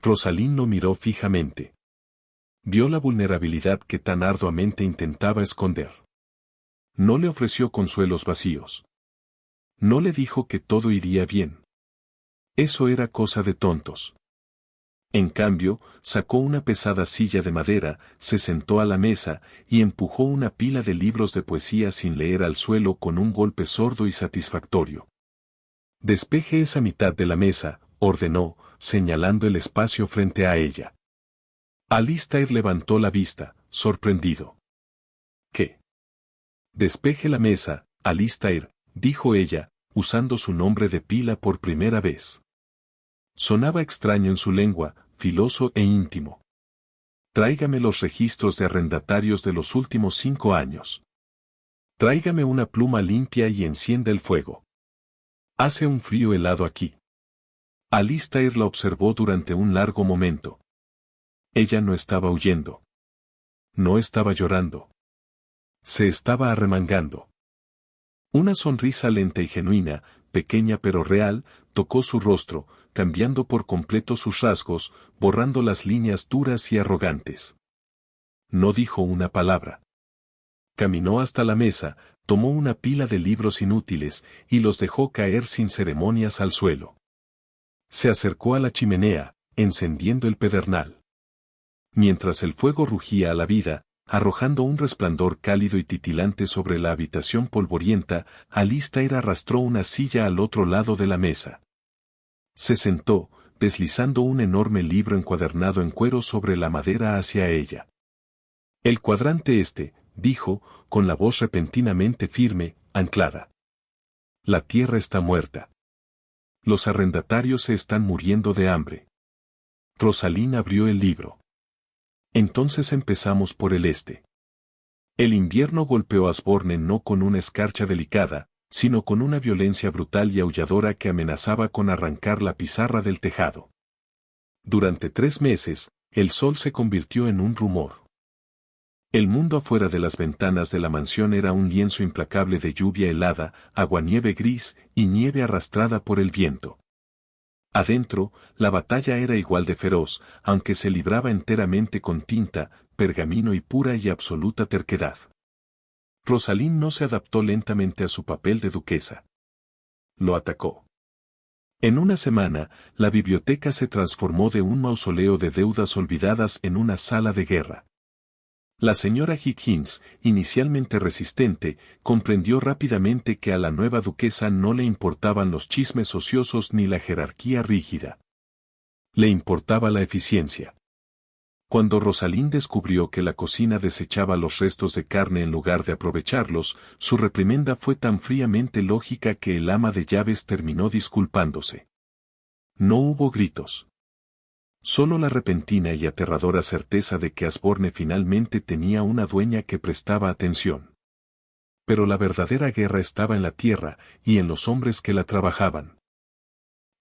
Speaker 1: Rosalind lo miró fijamente. Vio la vulnerabilidad que tan arduamente intentaba esconder. No le ofreció consuelos vacíos. No le dijo que todo iría bien. Eso era cosa de tontos. En cambio, sacó una pesada silla de madera, se sentó a la mesa, y empujó una pila de libros de poesía sin leer al suelo con un golpe sordo y satisfactorio. Despeje esa mitad de la mesa, ordenó, señalando el espacio frente a ella. Alistair levantó la vista, sorprendido. ¿Qué? Despeje la mesa, Alistair, dijo ella, usando su nombre de pila por primera vez. Sonaba extraño en su lengua, filoso e íntimo. Tráigame los registros de arrendatarios de los últimos 5 años. Tráigame una pluma limpia y encienda el fuego. Hace un frío helado aquí. Alistair la observó durante un largo momento. Ella no estaba huyendo. No estaba llorando. Se estaba arremangando. Una sonrisa lenta y genuina, pequeña pero real, tocó su rostro, cambiando por completo sus rasgos, borrando las líneas duras y arrogantes. No dijo una palabra. Caminó hasta la mesa, tomó una pila de libros inútiles, y los dejó caer sin ceremonias al suelo. Se acercó a la chimenea, encendiendo el pedernal. Mientras el fuego rugía a la vida, arrojando un resplandor cálido y titilante sobre la habitación polvorienta, Alistair arrastró una silla al otro lado de la mesa. Se sentó, deslizando un enorme libro encuadernado en cuero sobre la madera hacia ella. El cuadrante este, dijo, con la voz repentinamente firme, anclada. La tierra está muerta. Los arrendatarios se están muriendo de hambre. Rosalind abrió el libro. Entonces empezamos por el este. El invierno golpeó a Asborne no con una escarcha delicada, sino con una violencia brutal y aulladora que amenazaba con arrancar la pizarra del tejado. Durante 3 meses, el sol se convirtió en un rumor. El mundo afuera de las ventanas de la mansión era un lienzo implacable de lluvia helada, aguanieve gris y nieve arrastrada por el viento. Adentro, la batalla era igual de feroz, aunque se libraba enteramente con tinta, pergamino y pura y absoluta terquedad. Rosalind no se adaptó lentamente a su papel de duquesa. Lo atacó. En una semana, la biblioteca se transformó de un mausoleo de deudas olvidadas en una sala de guerra. La señora Higgins, inicialmente resistente, comprendió rápidamente que a la nueva duquesa no le importaban los chismes ociosos ni la jerarquía rígida. Le importaba la eficiencia. Cuando Rosalind descubrió que la cocina desechaba los restos de carne en lugar de aprovecharlos, su reprimenda fue tan fríamente lógica que el ama de llaves terminó disculpándose. No hubo gritos. Solo la repentina y aterradora certeza de que Asborne finalmente tenía una dueña que prestaba atención. Pero la verdadera guerra estaba en la tierra y en los hombres que la trabajaban.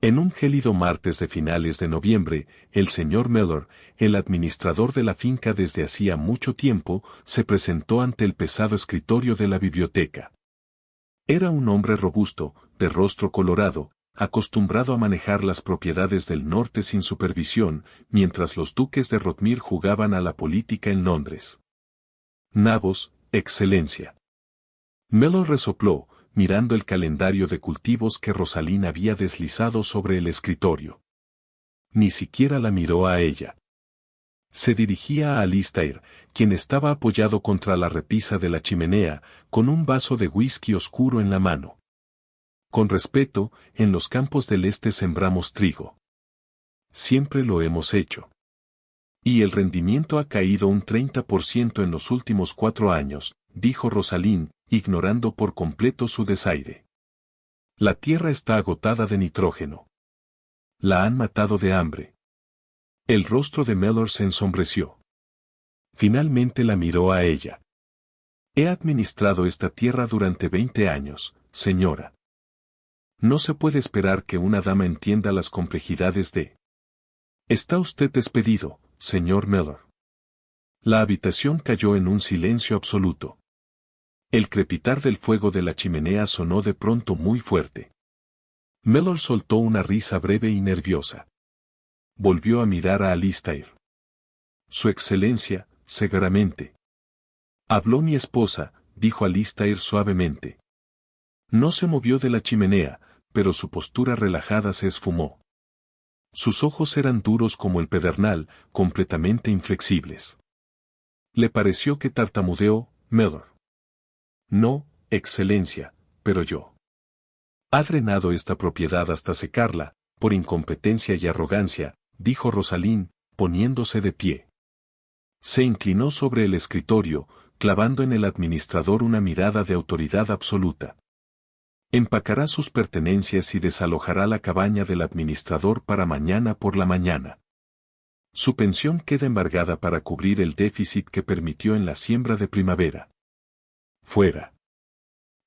Speaker 1: En un gélido martes de finales de noviembre, el señor Mellor, el administrador de la finca desde hacía mucho tiempo, se presentó ante el pesado escritorio de la biblioteca. Era un hombre robusto, de rostro colorado, acostumbrado a manejar las propiedades del norte sin supervisión, mientras los duques de Rotmir jugaban a la política en Londres. Nabos, Excelencia. Mellor resopló, mirando el calendario de cultivos que Rosalind había deslizado sobre el escritorio. Ni siquiera la miró a ella. Se dirigía a Alistair, quien estaba apoyado contra la repisa de la chimenea, con un vaso de whisky oscuro en la mano. Con respeto, en los campos del este sembramos trigo. Siempre lo hemos hecho. Y el rendimiento ha caído un 30% en los últimos 4 años, dijo Rosalind, ignorando por completo su desaire. La tierra está agotada de nitrógeno. La han matado de hambre. El rostro de Mellor se ensombreció. Finalmente la miró a ella. He administrado esta tierra durante 20 años, señora. No se puede esperar que una dama entienda las complejidades de... Está usted despedido, señor Mellor. La habitación cayó en un silencio absoluto. El crepitar del fuego de la chimenea sonó de pronto muy fuerte. Mellor soltó una risa breve y nerviosa. Volvió a mirar a Alistair. Su excelencia, severamente. Habló mi esposa, dijo Alistair suavemente. No se movió de la chimenea, pero su postura relajada se esfumó. Sus ojos eran duros como el pedernal, completamente inflexibles. Le pareció que tartamudeó, Mellor. No, excelencia, pero yo. Ha drenado esta propiedad hasta secarla, por incompetencia y arrogancia, dijo Rosalind, poniéndose de pie. Se inclinó sobre el escritorio, clavando en el administrador una mirada de autoridad absoluta. Empacará sus pertenencias y desalojará la cabaña del administrador para mañana por la mañana. Su pensión queda embargada para cubrir el déficit que permitió en la siembra de primavera. Fuera.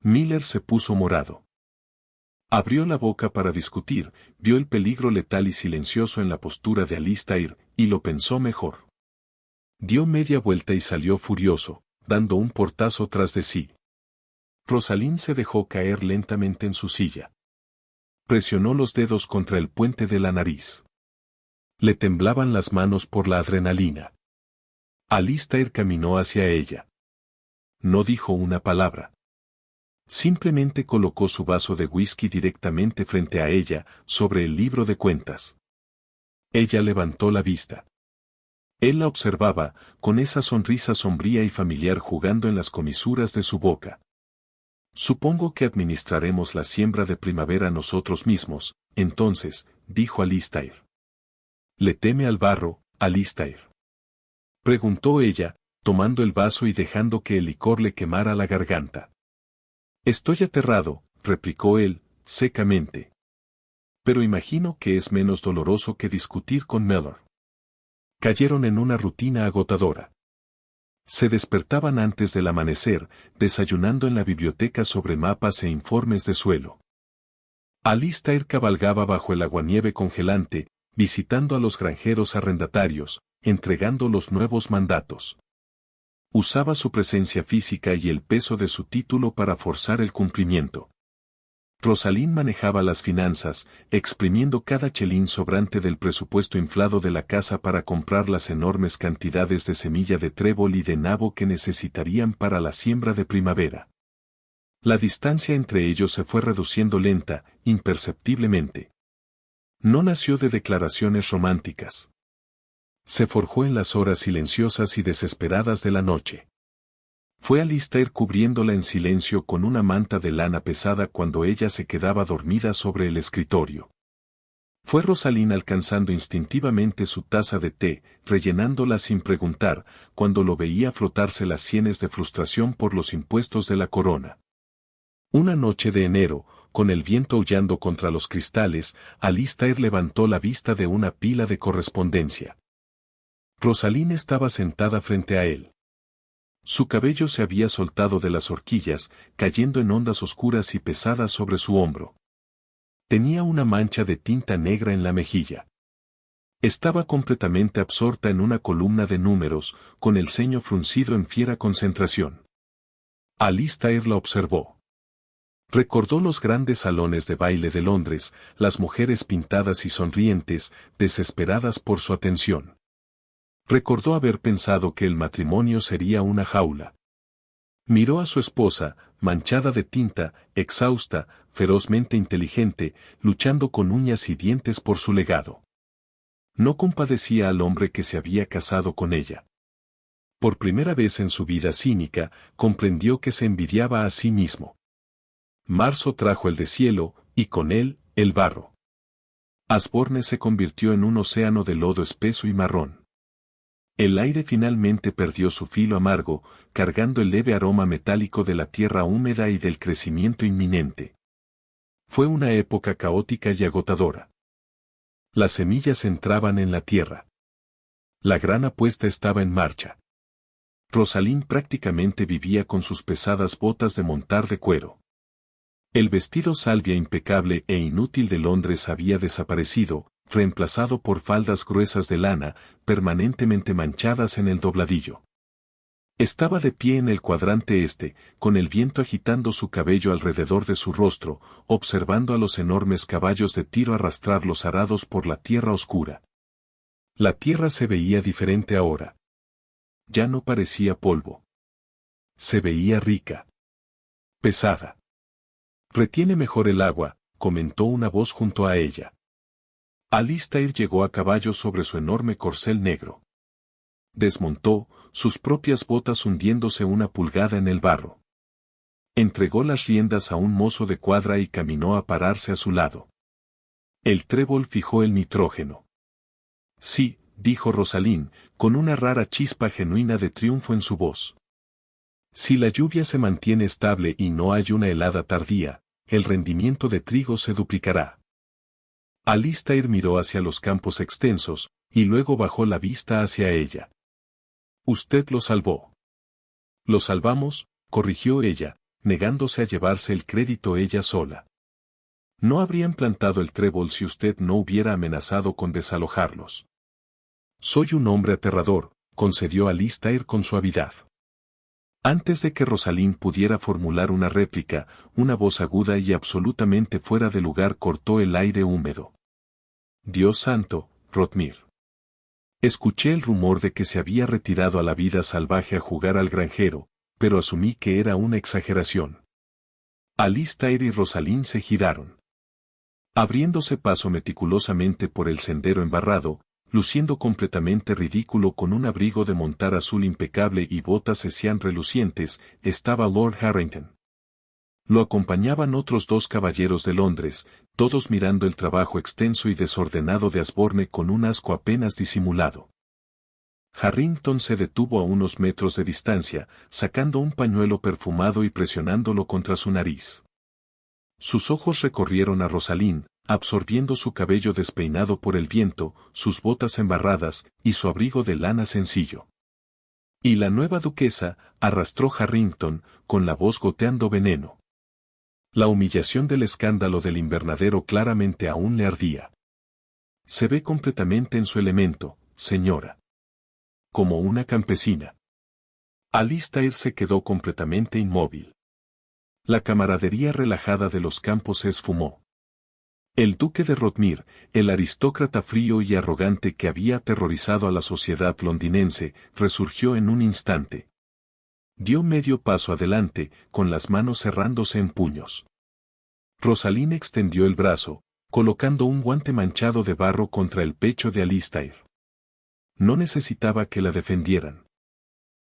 Speaker 1: Miller se puso morado. Abrió la boca para discutir, vio el peligro letal y silencioso en la postura de Alistair, y lo pensó mejor. Dio media vuelta y salió furioso, dando un portazo tras de sí. Rosalind se dejó caer lentamente en su silla. Presionó los dedos contra el puente de la nariz. Le temblaban las manos por la adrenalina. Alistair caminó hacia ella. No dijo una palabra. Simplemente colocó su vaso de whisky directamente frente a ella, sobre el libro de cuentas. Ella levantó la vista. Él la observaba, con esa sonrisa sombría y familiar jugando en las comisuras de su boca. Supongo que administraremos la siembra de primavera nosotros mismos, entonces, dijo Alistair. ¿Le teme al barro, Alistair? Preguntó ella, tomando el vaso y dejando que el licor le quemara la garganta. Estoy aterrado, replicó él, secamente. Pero imagino que es menos doloroso que discutir con Mellor. Cayeron en una rutina agotadora. Se despertaban antes del amanecer, desayunando en la biblioteca sobre mapas e informes de suelo. Alistair cabalgaba bajo el aguanieve congelante, visitando a los granjeros arrendatarios, entregando los nuevos mandatos. Usaba su presencia física y el peso de su título para forzar el cumplimiento. Rosalind manejaba las finanzas, exprimiendo cada chelín sobrante del presupuesto inflado de la casa para comprar las enormes cantidades de semilla de trébol y de nabo que necesitarían para la siembra de primavera. La distancia entre ellos se fue reduciendo lenta, imperceptiblemente. No nació de declaraciones románticas. Se forjó en las horas silenciosas y desesperadas de la noche. Fue Alistair cubriéndola en silencio con una manta de lana pesada cuando ella se quedaba dormida sobre el escritorio. Fue Rosalind alcanzando instintivamente su taza de té, rellenándola sin preguntar, cuando lo veía frotarse las sienes de frustración por los impuestos de la corona. Una noche de enero, con el viento aullando contra los cristales, Alistair levantó la vista de una pila de correspondencia. Rosalind estaba sentada frente a él. Su cabello se había soltado de las horquillas, cayendo en ondas oscuras y pesadas sobre su hombro. Tenía una mancha de tinta negra en la mejilla. Estaba completamente absorta en una columna de números, con el ceño fruncido en fiera concentración. Alistair la observó. Recordó los grandes salones de baile de Londres, las mujeres pintadas y sonrientes, desesperadas por su atención. Recordó haber pensado que el matrimonio sería una jaula. Miró a su esposa, manchada de tinta, exhausta, ferozmente inteligente, luchando con uñas y dientes por su legado. No compadecía al hombre que se había casado con ella. Por primera vez en su vida cínica, comprendió que se envidiaba a sí mismo. Marzo trajo el deshielo, y con él, el barro. Asborne se convirtió en un océano de lodo espeso y marrón. El aire finalmente perdió su filo amargo, cargando el leve aroma metálico de la tierra húmeda y del crecimiento inminente. Fue una época caótica y agotadora. Las semillas entraban en la tierra. La gran apuesta estaba en marcha. Rosalind prácticamente vivía con sus pesadas botas de montar de cuero. El vestido salvia impecable e inútil de Londres había desaparecido, reemplazado por faldas gruesas de lana, permanentemente manchadas en el dobladillo. Estaba de pie en el cuadrante este, con el viento agitando su cabello alrededor de su rostro, observando a los enormes caballos de tiro arrastrar los arados por la tierra oscura. La tierra se veía diferente ahora. Ya no parecía polvo. Se veía rica. Pesada. Retiene mejor el agua, comentó una voz junto a ella. Alistair llegó a caballo sobre su enorme corcel negro. Desmontó, sus propias botas hundiéndose una pulgada en el barro. Entregó las riendas a un mozo de cuadra y caminó a pararse a su lado. El trébol fijó el nitrógeno. Sí, dijo Rosalind, con una rara chispa genuina de triunfo en su voz. Si la lluvia se mantiene estable y no hay una helada tardía, el rendimiento de trigo se duplicará. Alistair miró hacia los campos extensos, y luego bajó la vista hacia ella. Usted lo salvó. Lo salvamos, corrigió ella, negándose a llevarse el crédito ella sola. No habrían plantado el trébol si usted no hubiera amenazado con desalojarlos. Soy un hombre aterrador, concedió Alistair con suavidad. Antes de que Rosalind pudiera formular una réplica, una voz aguda y absolutamente fuera de lugar cortó el aire húmedo. Dios santo, Rotmir. Escuché el rumor de que se había retirado a la vida salvaje a jugar al granjero, pero asumí que era una exageración. Alistair y Rosalind se giraron. Abriéndose paso meticulosamente por el sendero embarrado, luciendo completamente ridículo con un abrigo de montar azul impecable y botas hessian relucientes, estaba Lord Harrington. Lo acompañaban otros dos caballeros de Londres, todos mirando el trabajo extenso y desordenado de Asborne con un asco apenas disimulado. Harrington se detuvo a unos metros de distancia, sacando un pañuelo perfumado y presionándolo contra su nariz. Sus ojos recorrieron a Rosalind, absorbiendo su cabello despeinado por el viento, sus botas embarradas, y su abrigo de lana sencillo. Y la nueva duquesa, arrastró Harrington, con la voz goteando veneno. La humillación del escándalo del invernadero claramente aún le ardía. Se ve completamente en su elemento, señora. Como una campesina. Alistair se quedó completamente inmóvil. La camaradería relajada de los campos se esfumó. El duque de Rotmir, el aristócrata frío y arrogante que había aterrorizado a la sociedad londinense, resurgió en un instante. Dio medio paso adelante, con las manos cerrándose en puños. Rosalind extendió el brazo, colocando un guante manchado de barro contra el pecho de Alistair. No necesitaba que la defendieran.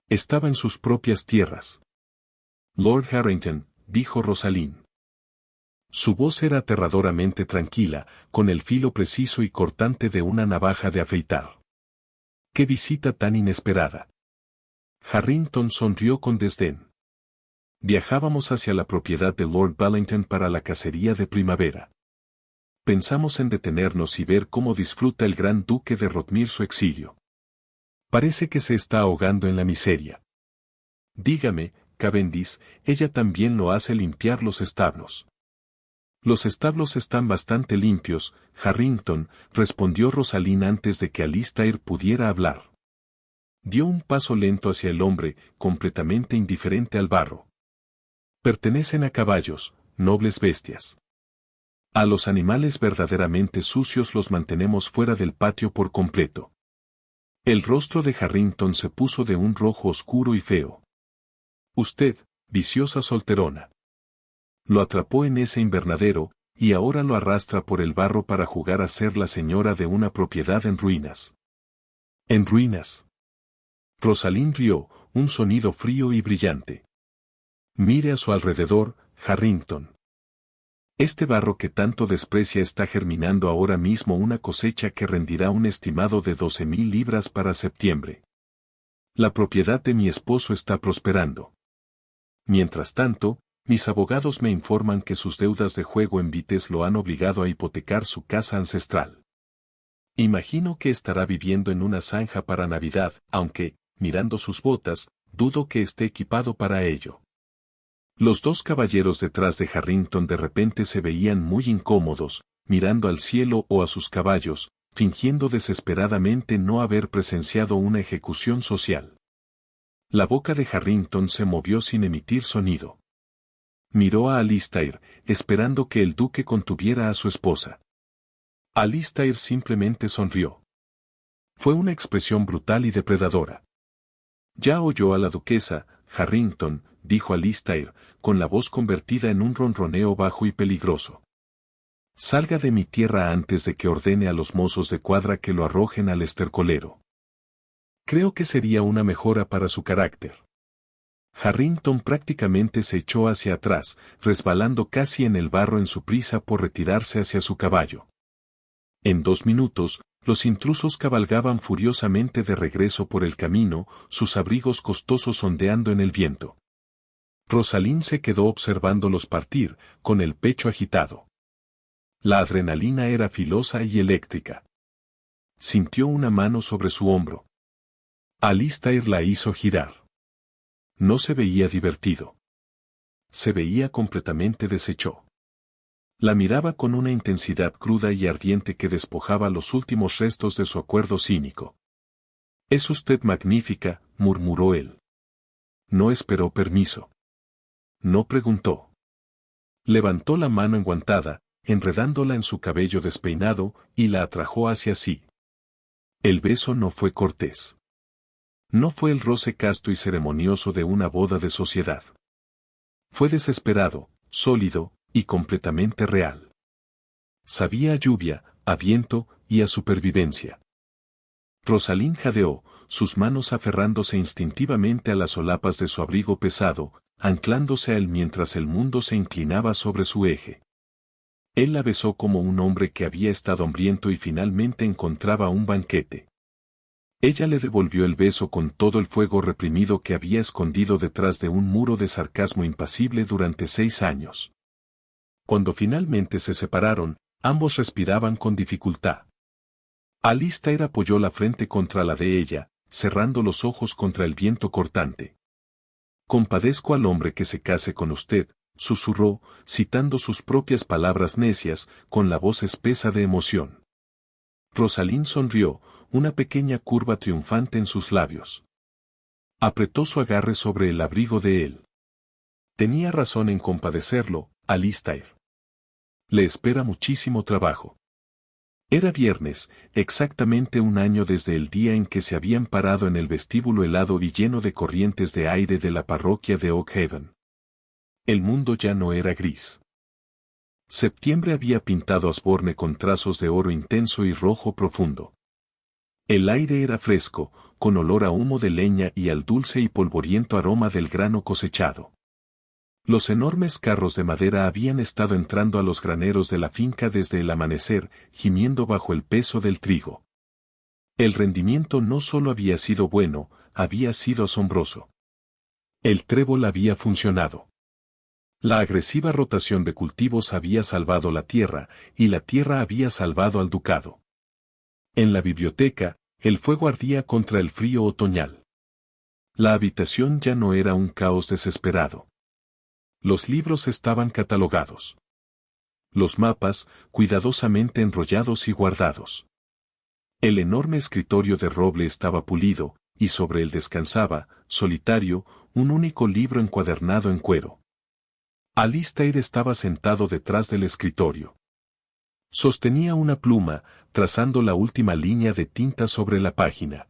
Speaker 1: Estaba en sus propias tierras. Lord Harrington, dijo Rosalind. Su voz era aterradoramente tranquila, con el filo preciso y cortante de una navaja de afeitar. ¡Qué visita tan inesperada! Harrington sonrió con desdén. Viajábamos hacia la propiedad de Lord Ballington para la cacería de primavera. Pensamos en detenernos y ver cómo disfruta el gran duque de Rotmir su exilio. Parece que se está ahogando en la miseria. Dígame, Cavendish, ella también lo hace limpiar los establos. Los establos están bastante limpios, Harrington, respondió Rosalind antes de que Alistair pudiera hablar. Dio un paso lento hacia el hombre, completamente indiferente al barro. Pertenecen a caballos, nobles bestias. A los animales verdaderamente sucios los mantenemos fuera del patio por completo. El rostro de Harrington se puso de un rojo oscuro y feo. Usted, viciosa solterona. Lo atrapó en ese invernadero, y ahora lo arrastra por el barro para jugar a ser la señora de una propiedad en ruinas. ¿En ruinas? Rosalind rió, un sonido frío y brillante. Mire a su alrededor, Harrington. Este barro que tanto desprecia está germinando ahora mismo una cosecha que rendirá un estimado de 12.000 libras para septiembre. La propiedad de mi esposo está prosperando. Mientras tanto, mis abogados me informan que sus deudas de juego en Vites lo han obligado a hipotecar su casa ancestral. Imagino que estará viviendo en una zanja para Navidad, aunque, mirando sus botas, dudo que esté equipado para ello. Los dos caballeros detrás de Harrington de repente se veían muy incómodos, mirando al cielo o a sus caballos, fingiendo desesperadamente no haber presenciado una ejecución social. La boca de Harrington se movió sin emitir sonido. Miró a Alistair, esperando que el duque contuviera a su esposa. Alistair simplemente sonrió. Fue una expresión brutal y depredadora. Ya oyó a la duquesa, Harrington, dijo Alistair, con la voz convertida en un ronroneo bajo y peligroso. Salga de mi tierra antes de que ordene a los mozos de cuadra que lo arrojen al estercolero. Creo que sería una mejora para su carácter. Harrington prácticamente se echó hacia atrás, resbalando casi en el barro en su prisa por retirarse hacia su caballo. En 2 minutos, los intrusos cabalgaban furiosamente de regreso por el camino, sus abrigos costosos ondeando en el viento. Rosalind se quedó observándolos partir, con el pecho agitado. La adrenalina era filosa y eléctrica. Sintió una mano sobre su hombro. Alistair la hizo girar. No se veía divertido. Se veía completamente deshecho. La miraba con una intensidad cruda y ardiente que despojaba los últimos restos de su acuerdo cínico. «Es usted magnífica», murmuró él. No esperó permiso. No preguntó. Levantó la mano enguantada, enredándola en su cabello despeinado, y la atrajo hacia sí. El beso no fue cortés. No fue el roce casto y ceremonioso de una boda de sociedad. Fue desesperado, sólido, y completamente real. Sabía a lluvia, a viento, y a supervivencia. Rosalind jadeó, sus manos aferrándose instintivamente a las solapas de su abrigo pesado, anclándose a él mientras el mundo se inclinaba sobre su eje. Él la besó como un hombre que había estado hambriento y finalmente encontraba un banquete. Ella le devolvió el beso con todo el fuego reprimido que había escondido detrás de un muro de sarcasmo impasible durante 6 años. Cuando finalmente se separaron, ambos respiraban con dificultad. Alistair apoyó la frente contra la de ella, cerrando los ojos contra el viento cortante. «Compadezco al hombre que se case con usted», susurró, citando sus propias palabras necias, con la voz espesa de emoción. Rosalind sonrió, una pequeña curva triunfante en sus labios. Apretó su agarre sobre el abrigo de él. Tenía razón en compadecerlo, Alistair. Le espera muchísimo trabajo. Era viernes, exactamente 1 año desde el día en que se habían parado en el vestíbulo helado y lleno de corrientes de aire de la parroquia de Oakhaven. El mundo ya no era gris. Septiembre había pintado Osborne con trazos de oro intenso y rojo profundo. El aire era fresco, con olor a humo de leña y al dulce y polvoriento aroma del grano cosechado. Los enormes carros de madera habían estado entrando a los graneros de la finca desde el amanecer, gimiendo bajo el peso del trigo. El rendimiento no solo había sido bueno, había sido asombroso. El trébol había funcionado. La agresiva rotación de cultivos había salvado la tierra, y la tierra había salvado al ducado. En la biblioteca, el fuego ardía contra el frío otoñal. La habitación ya no era un caos desesperado. Los libros estaban catalogados. Los mapas, cuidadosamente enrollados y guardados. El enorme escritorio de roble estaba pulido, y sobre él descansaba, solitario, un único libro encuadernado en cuero. Alistair estaba sentado detrás del escritorio. Sostenía una pluma, trazando la última línea de tinta sobre la página.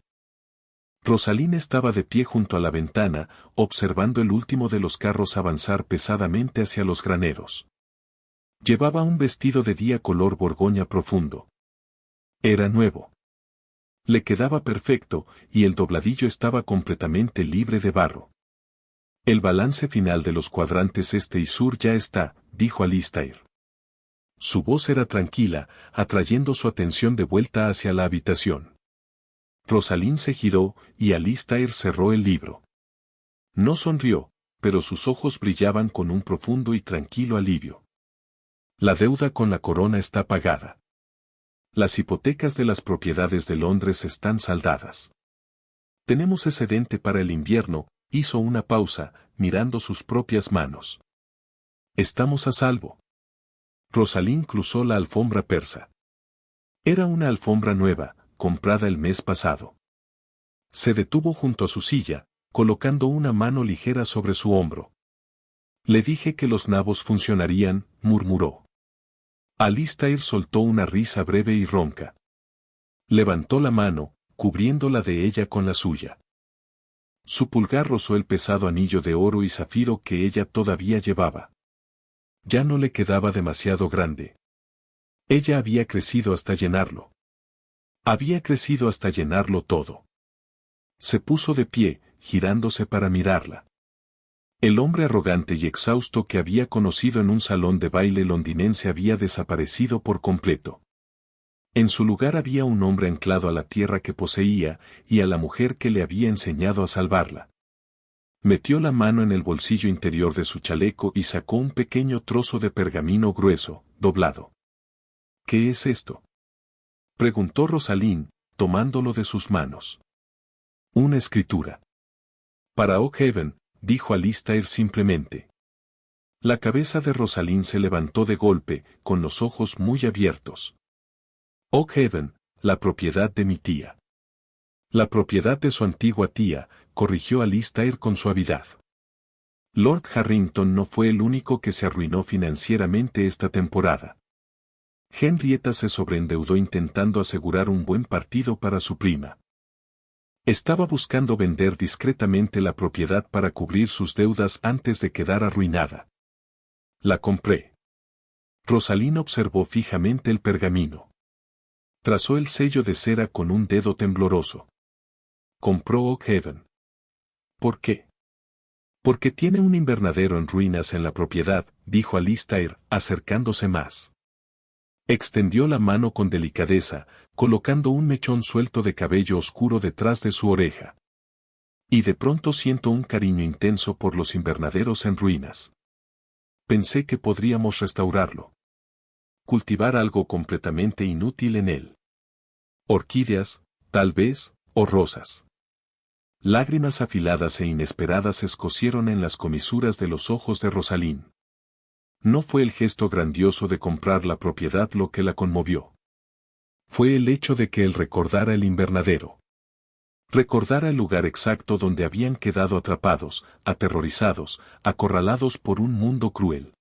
Speaker 1: Rosaline estaba de pie junto a la ventana, observando el último de los carros avanzar pesadamente hacia los graneros. Llevaba un vestido de día color borgoña profundo. Era nuevo. Le quedaba perfecto, y el dobladillo estaba completamente libre de barro. El balance final de los cuadrantes este y sur ya está, dijo Alistair. Su voz era tranquila, atrayendo su atención de vuelta hacia la habitación. Rosaline se giró, y Alistair cerró el libro. No sonrió, pero sus ojos brillaban con un profundo y tranquilo alivio. La deuda con la corona está pagada. Las hipotecas de las propiedades de Londres están saldadas. Tenemos excedente para el invierno, hizo una pausa, mirando sus propias manos. Estamos a salvo. Rosaline cruzó la alfombra persa. Era una alfombra nueva, comprada el mes pasado. Se detuvo junto a su silla, colocando una mano ligera sobre su hombro. Le dije que los nabos funcionarían, murmuró. Alistair soltó una risa breve y ronca. Levantó la mano, cubriéndola de ella con la suya. Su pulgar rozó el pesado anillo de oro y zafiro que ella todavía llevaba. Ya no le quedaba demasiado grande. Ella había crecido hasta llenarlo. Había crecido hasta llenarlo todo. Se puso de pie, girándose para mirarla. El hombre arrogante y exhausto que había conocido en un salón de baile londinense había desaparecido por completo. En su lugar había un hombre anclado a la tierra que poseía, y a la mujer que le había enseñado a salvarla. Metió la mano en el bolsillo interior de su chaleco y sacó un pequeño trozo de pergamino grueso, doblado. ¿Qué es esto?, preguntó Rosaline, tomándolo de sus manos. Una escritura. Para Oakhaven, dijo Alistair simplemente. La cabeza de Rosaline se levantó de golpe, con los ojos muy abiertos. Oakhaven, la propiedad de mi tía. La propiedad de su antigua tía, corrigió Alistair con suavidad. Lord Harrington no fue el único que se arruinó financieramente esta temporada. Henrietta se sobreendeudó intentando asegurar un buen partido para su prima. Estaba buscando vender discretamente la propiedad para cubrir sus deudas antes de quedar arruinada. La compré. Rosaline observó fijamente el pergamino. Trazó el sello de cera con un dedo tembloroso. Compró Oakhaven. ¿Por qué? Porque tiene un invernadero en ruinas en la propiedad, dijo Alistair, acercándose más. Extendió la mano con delicadeza, colocando un mechón suelto de cabello oscuro detrás de su oreja. Y de pronto siento un cariño intenso por los invernaderos en ruinas. Pensé que podríamos restaurarlo. Cultivar algo completamente inútil en él. Orquídeas, tal vez, o rosas. Lágrimas afiladas e inesperadas escocieron en las comisuras de los ojos de Rosaline. No fue el gesto grandioso de comprar la propiedad lo que la conmovió. Fue el hecho de que él recordara el invernadero. Recordara el lugar exacto donde habían quedado atrapados, aterrorizados, acorralados por un mundo cruel.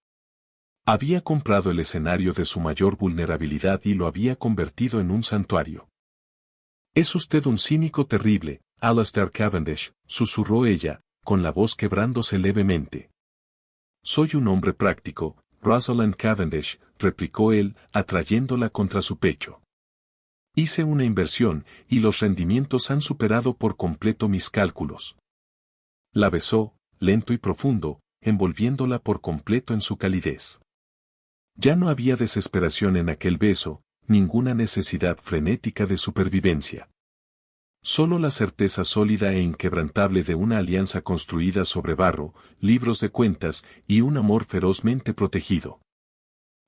Speaker 1: Había comprado el escenario de su mayor vulnerabilidad y lo había convertido en un santuario. «Es usted un cínico terrible, Alistair Cavendish», susurró ella, con la voz quebrándose levemente. «Soy un hombre práctico, Rosalind Cavendish», replicó él, atrayéndola contra su pecho. Hice una inversión y los rendimientos han superado por completo mis cálculos. La besó, lento y profundo, envolviéndola por completo en su calidez. Ya no había desesperación en aquel beso, ninguna necesidad frenética de supervivencia. Solo la certeza sólida e inquebrantable de una alianza construida sobre barro, libros de cuentas y un amor ferozmente protegido.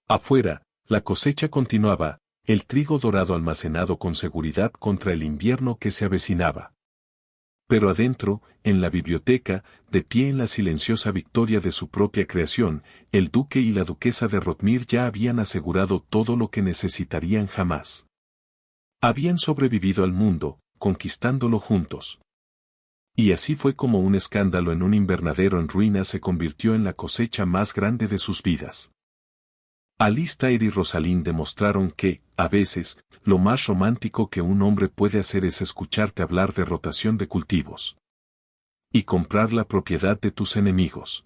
Speaker 1: Afuera, la cosecha continuaba, el trigo dorado almacenado con seguridad contra el invierno que se avecinaba. Pero adentro, en la biblioteca, de pie en la silenciosa victoria de su propia creación, el duque y la duquesa de Rotmir ya habían asegurado todo lo que necesitarían jamás. Habían sobrevivido al mundo, conquistándolo juntos. Y así fue como un escándalo en un invernadero en ruinas se convirtió en la cosecha más grande de sus vidas. Alistair y Rosalind demostraron que, a veces, lo más romántico que un hombre puede hacer es escucharte hablar de rotación de cultivos. Y comprar la propiedad de tus enemigos.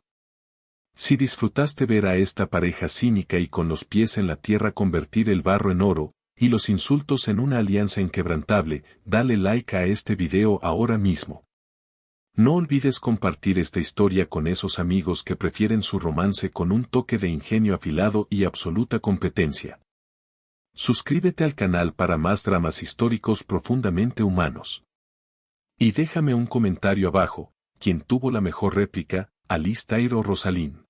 Speaker 1: Si disfrutaste ver a esta pareja cínica y con los pies en la tierra convertir el barro en oro, y los insultos en una alianza inquebrantable, dale like a este video ahora mismo. No olvides compartir esta historia con esos amigos que prefieren su romance con un toque de ingenio afilado y absoluta competencia. Suscríbete al canal para más dramas históricos profundamente humanos. Y déjame un comentario abajo, ¿quién tuvo la mejor réplica, Alistair o Rosalind?